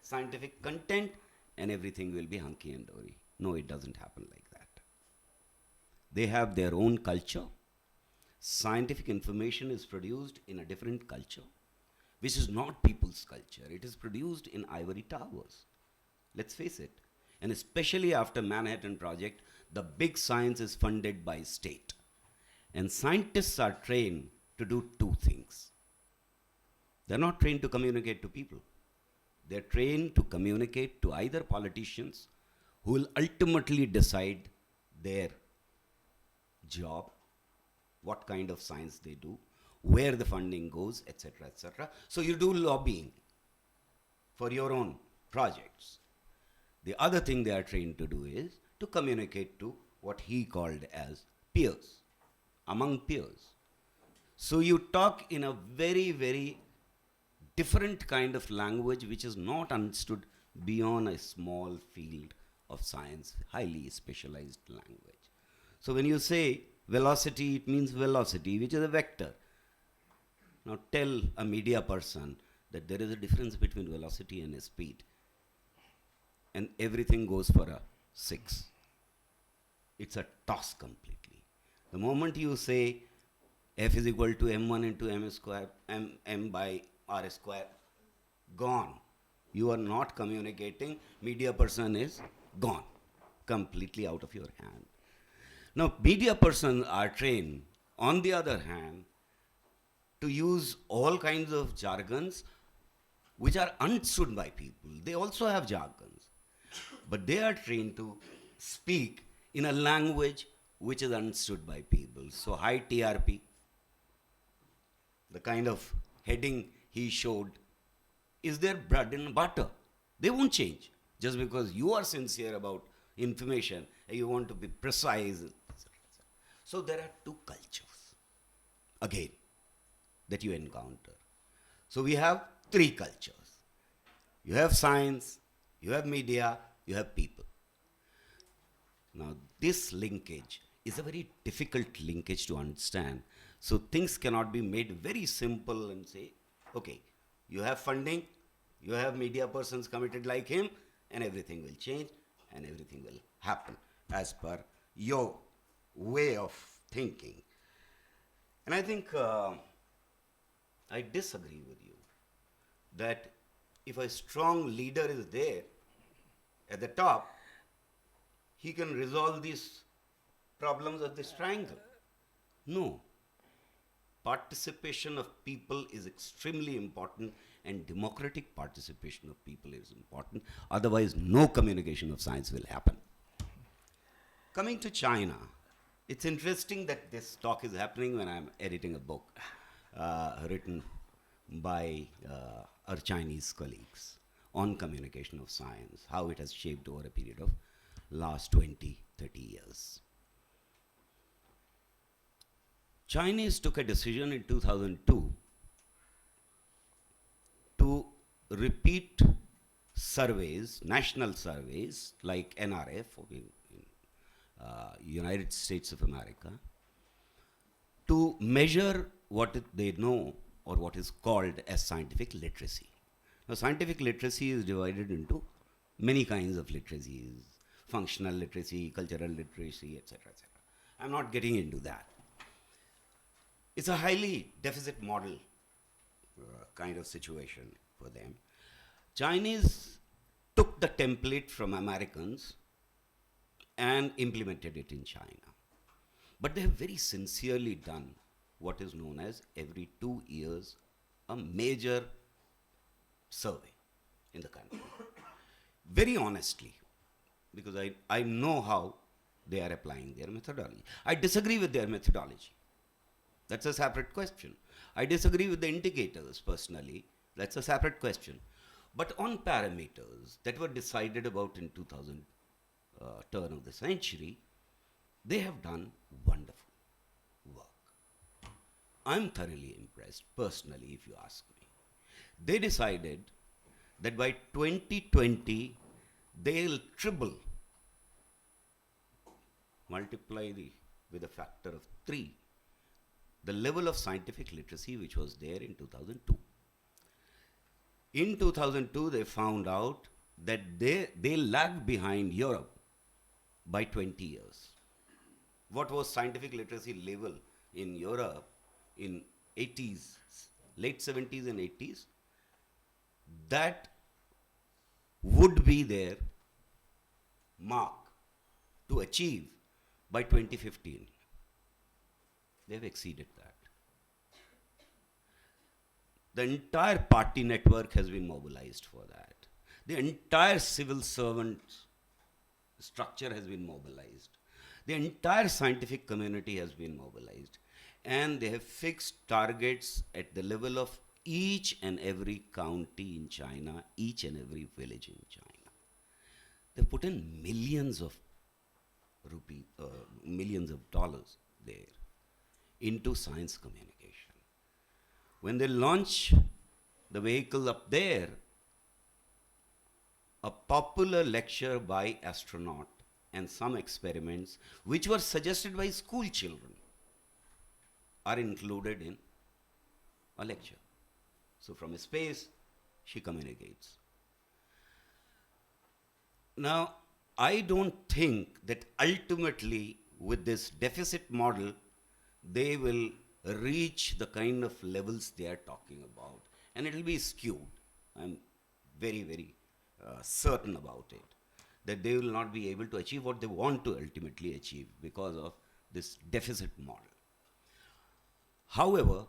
scientific content, and everything will be hunky and dory. No, it doesn't happen like that. They have their own culture. Scientific information is produced in a different culture, which is not people's culture. It is produced in ivory towers. Let's face it. And especially after Manhattan Project, the big science is funded by state. And scientists are trained to do two things. They're not trained to communicate to people. They're trained to communicate to either politicians who will ultimately decide their job, what kind of science they do, where the funding goes, etc., etc. So you do lobbying for your own projects. The other thing they are trained to do is to communicate to what he called as peers, among peers. So you talk in a very, very different kind of language which is not understood beyond a small field of science, highly specialized language. So when you say velocity, it means velocity, which is a vector. Now tell a media person that there is a difference between velocity and speed, and everything goes for a 6. It's a toss completely. The moment you say F is equal to m1 into m square, m by r square, gone. You are not communicating. Media person is gone, completely out of your hand. Now, media persons are trained, on the other hand, to use all kinds of jargons which are understood by people. They also have jargons, but they are trained to speak in a language which is understood by people. So high TRP, the kind of heading he showed, is their bread and butter. They won't change just because you are sincere about information and you want to be precise. So there are two cultures, again, that you encounter. So we have 3 cultures. You have science, you have media, you have people. Now this linkage is a very difficult linkage to understand. So things cannot be made very simple and say, okay, you have funding, you have media persons committed like him, and everything will change and everything will happen as per your way of thinking. And I think I disagree with you that if a strong leader is there at the top, he can resolve these problems of this triangle. No. Participation of people is extremely important, and democratic participation of people is important. Otherwise, no communication of science will happen. Coming to China, it's interesting that this talk is happening when I'm editing a book written by our Chinese colleagues on communication of science, how it has shaped over a period of last 20, 30 years. Chinese took a decision in 2002 to repeat surveys, national surveys like NRF in United States of America, to measure what they know or what is called as scientific literacy. Now, scientific literacy is divided into many kinds of literacies: functional literacy, cultural literacy, etc., etc. I'm not getting into that. It's a highly deficit model kind of situation for them. Chinese took the template from Americans and implemented it in China. But they have very sincerely done what is known as every 2 years a major survey in the country. Very honestly, because I know how they are applying their methodology. I disagree with their methodology. That's a separate question. I disagree with the indicators personally. That's a separate question. But on parameters that were decided about in 2000 turn of the century, they have done wonderful work. I'm thoroughly impressed personally, if you ask me. They decided that by 2020, they'll triple, multiply with a factor of 3, the level of scientific literacy which was there in 2002. In 2002, they found out that they lagged behind Europe by 20 years. What was scientific literacy level in Europe in 80s, late 70s and 80s? That would be their mark to achieve by 2015. They've exceeded that. The entire party network has been mobilized for that. The entire civil servant structure has been mobilized. The entire scientific community has been mobilized. And they have fixed targets at the level of each and every county in China, each and every village in China. They put in millions of dollars there into science communication. When they launch the vehicle up there, a popular lecture by astronaut and some experiments which were suggested by school children are included in a lecture. So from space, she communicates. Now, I don't think that ultimately with this deficit model, they will reach the kind of levels they are talking about. And it will be skewed. I'm very, very certain about it. That they will not be able to achieve what they want to ultimately achieve because of this deficit model. However,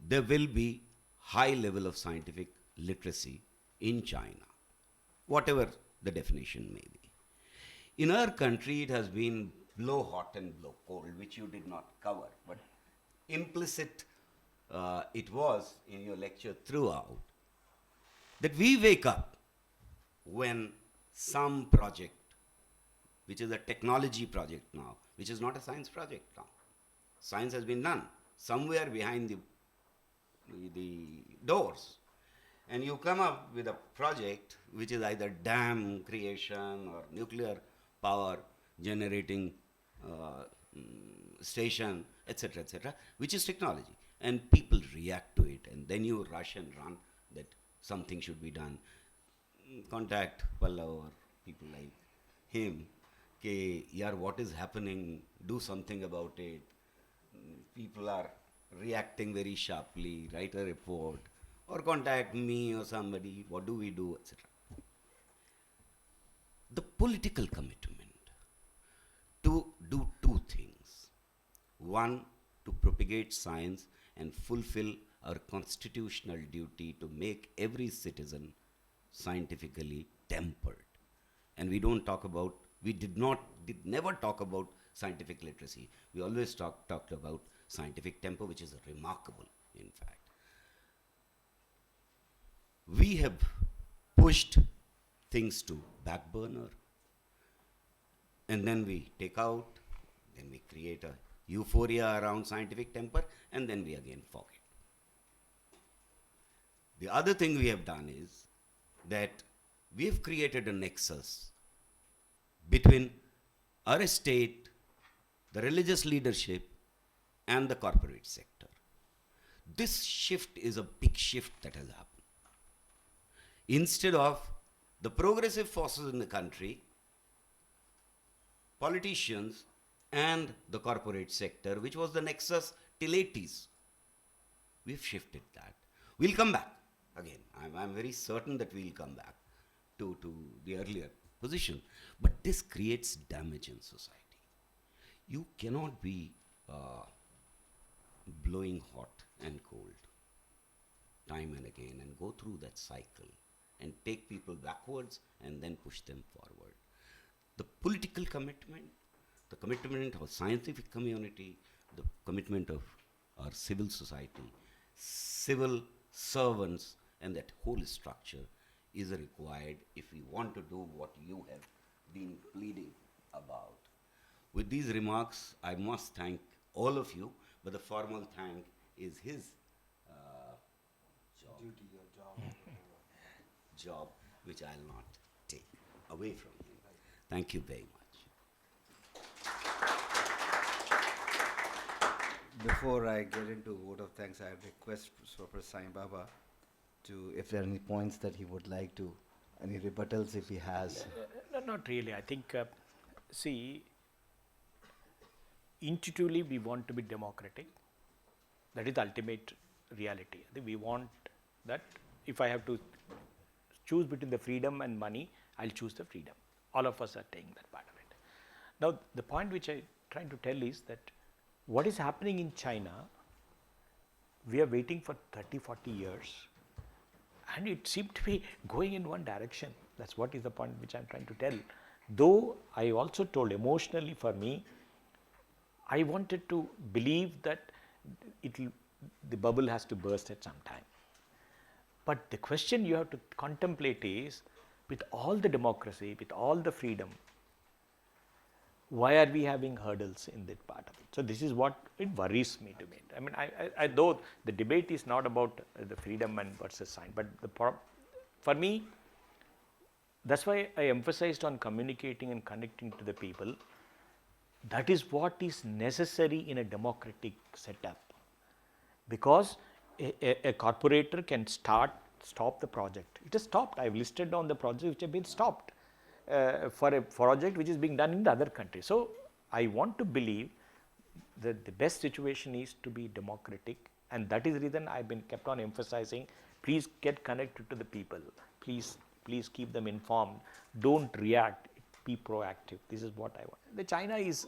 there will be high level of scientific literacy in China, whatever the definition may be. In our country, it has been blow hot and blow cold, which you did not cover, but implicit it was in your lecture throughout, that we wake up when some project, which is a technology project now, which is not a science project now. Science has been done somewhere behind the doors. And you come up with a project which is either dam creation or nuclear power generating station, etc., which is technology. And people react to it, and then you rush and run that something should be done. Contact Pallav or people like him, okay, yaar, what is happening? Do something about it. People are reacting very sharply, write a report, or contact me or somebody, what do we do, etc. The political commitment to do two things. One, to propagate science and fulfill our constitutional duty to make every citizen scientifically tempered. And we don't talk about, we did never talk about scientific literacy. We always talked about scientific temper, which is remarkable, in fact. We have pushed things to back burner, and then we take out, then we create a euphoria around scientific temper, and then we again forget. The other thing we have done is that we have created a nexus between our state, the religious leadership, and the corporate sector. This shift is a big shift that has happened. Instead of the progressive forces in the country, politicians, and the corporate sector, which was the nexus till 80s, we've shifted that. We'll come back again. I'm very certain that we'll come back to the earlier position. But this creates damage in society. You cannot be uh, blowing hot and cold time and again, and go through that cycle and take people backwards and then push them forward. The political commitment, the commitment of scientific community, the commitment of our civil society, civil servants, and that whole structure is required if we want to do what you have been pleading about. With these remarks, I must thank all of you, but the formal thank is his job, which I'll not take away from him. Thank you very much. Before I get into vote of thanks, I request Professor Sai Baba to, if there are any points that he would like to, any rebuttals if he has. No, not really. I think, see, intuitively we want to be democratic. That is the ultimate reality. I think we want that if I have to choose between the freedom and money, I'll choose the freedom. All of us are taking that part of it. Now, the point which I'm trying to tell is that what is happening in China, we are waiting for 30, 40 years, and it seemed to be going in one direction. That's what is the point which I'm trying to tell. Though I also told emotionally for me, I wanted to believe that the bubble has to burst at some time. But the question you have to contemplate is, with all the democracy, with all the freedom, why are we having hurdles in that part of it? So this is what it worries me to me. I mean, I though the debate is not about the freedom and versus science, but for me, that's why I emphasized on communicating and connecting to the people. That is what is necessary in a democratic setup, because a corporator can stop the project. It is stopped. I have listed down the projects which have been stopped for a project which is being done in the other country. So I want to believe that the best situation is to be democratic, and that is the reason I have been kept on emphasizing, please get connected to the people, please keep them informed, don't react, be proactive. This is what I want. The China is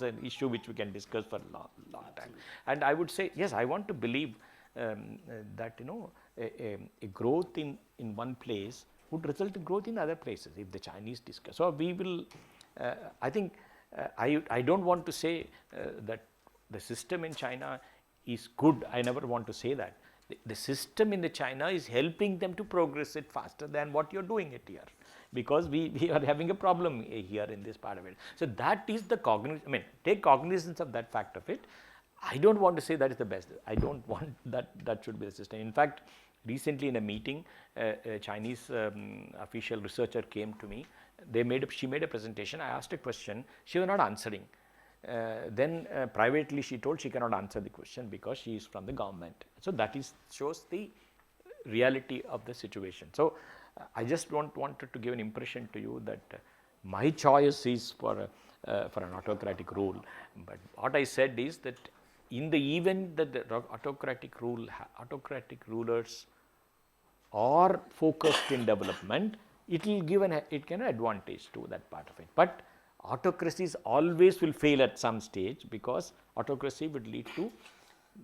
an issue which we can discuss for a long time. And I would say, yes, I want to believe that a growth in one place would result in growth in other places if the Chinese discuss. So we will, I think, I don't want to say that the system in China is good. I never want to say that. The system in the China is helping them to progress it faster than what you're doing it here, because we are having a problem here in this part of it. So that is the take cognizance of that fact of it. I don't want to say that is the best. I don't want that should be the system. In fact, recently in a meeting, a Chinese official researcher came to me. She made a presentation. I asked a question. She was not answering. Then privately she told she cannot answer the question because she is from the government. So that shows the reality of the situation. So I just wanted to give an impression to you that my choice is for an autocratic rule. But what I said is that in the event that the autocratic rulers are focused in development, it will give an advantage to that part of it. But autocracies always will fail at some stage, because autocracy would lead to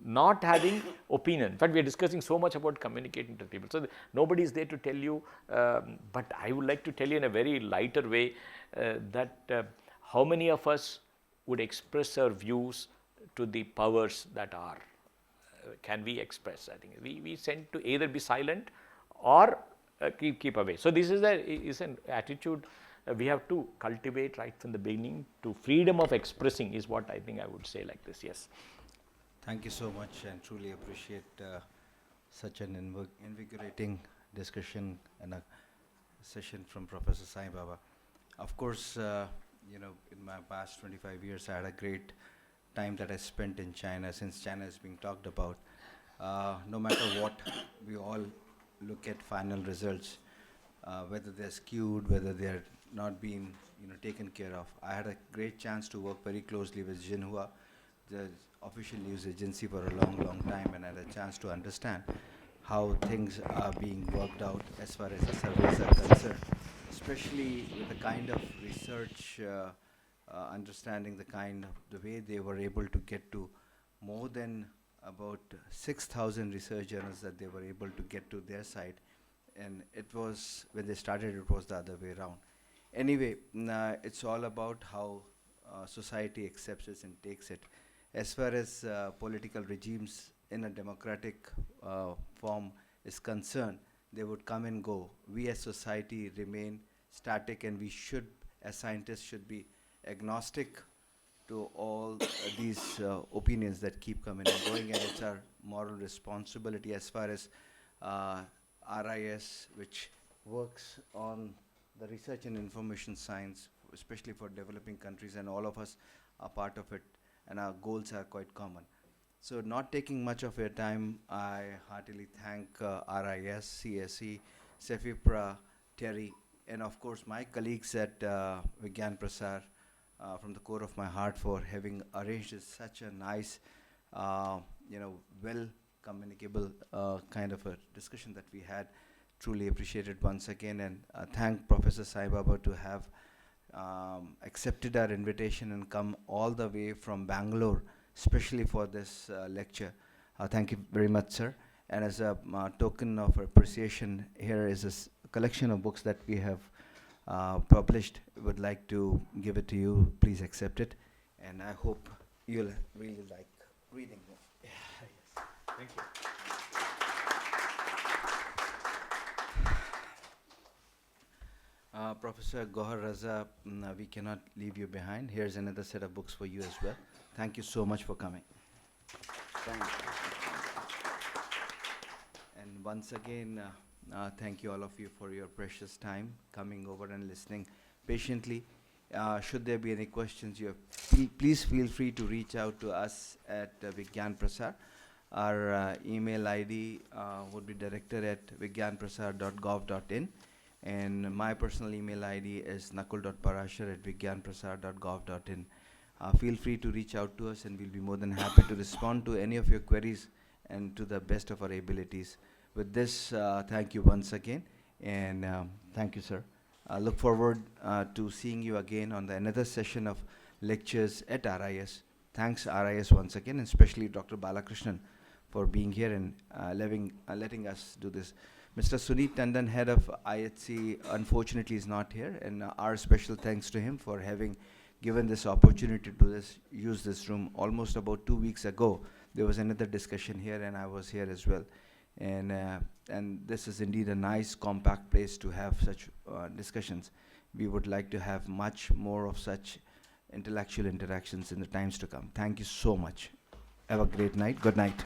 not having opinion. In fact, we are discussing so much about communicating to people. So nobody is there to tell you, but I would like to tell you in a very lighter way that how many of us would express our views to the powers that are. Can we express? I think we tend to either be silent or keep away. So this is an attitude we have to cultivate right from the beginning. To freedom of expressing is what I think I would say like this. Yes. Thank you so much, and truly appreciate such an invigorating discussion and a session from Professor Sai Baba. Of course, in my past 25 years, I had a great time that I spent in China. Since China is being talked about, no matter what, we all look at final results, whether they're skewed, whether they're not being taken care of. I had a great chance to work very closely with Xinhua, the official news agency, for a long time, and I had a chance to understand how things are being worked out as far as the surveys are concerned, especially with the kind of research understanding the way they were able to get to more than about 6,000 research journals that they were able to get to their site. And it was, when they started, it was the other way around. Anyway, it's all about how society accepts it and takes it. As far as political regimes in a democratic form is concerned, they would come and go. We as society remain static, and we should, as scientists, should be agnostic to all these opinions that keep coming and going, and it's our moral responsibility as far as RIS, which works on the research and information science, especially for developing countries, and all of us are part of it, and our goals are quite common. So not taking much of your time, I heartily thank RIS, CSE, CEFIPRA, Terry, and of course my colleagues at VIGYAN PRASAR from the core of my heart for having arranged such a nice, well communicable kind of a discussion that we had. Truly appreciated once again, and thank Professor Sai Baba to have accepted our invitation and come all the way from Bangalore, especially for this lecture. Thank you very much, sir. And as a token of appreciation, here is a collection of books that we have published. Would like to give it to you. Please accept it, and I hope you'll really like reading them. Yeah, yes. Thank you. Professor Gohar Raza, we cannot leave you behind. Here's another set of books for you as well. Thank you so much for coming. Thank you. And once again, thank you all of you for your precious time coming over and listening patiently. Should there be any questions, please feel free to reach out to us at VIGYAN PRASAR. Our email ID would be directed at vigyanprasar.gov.in, and my personal email ID is nakul.parashar@vigyanprasar.gov.in. Feel free to reach out to us, and we'll be more than happy to respond to any of your queries and to the best of our abilities. With this, thank you once again, and thank you, sir. I look forward to seeing you again on another session of lectures at RIS. Thanks RIS once again, and especially Dr. Balakrishnan for being here and letting us do this. Mr. Suneet Tandon, head of IHC, unfortunately is not here, and our special thanks to him for having given this opportunity to use this room. Almost about 2 weeks ago, there was another discussion here, and I was here as well. And this is indeed a nice, compact place to have such discussions. We would like to have much more of such intellectual interactions in the times to come. Thank you so much. Have a great night. Good night.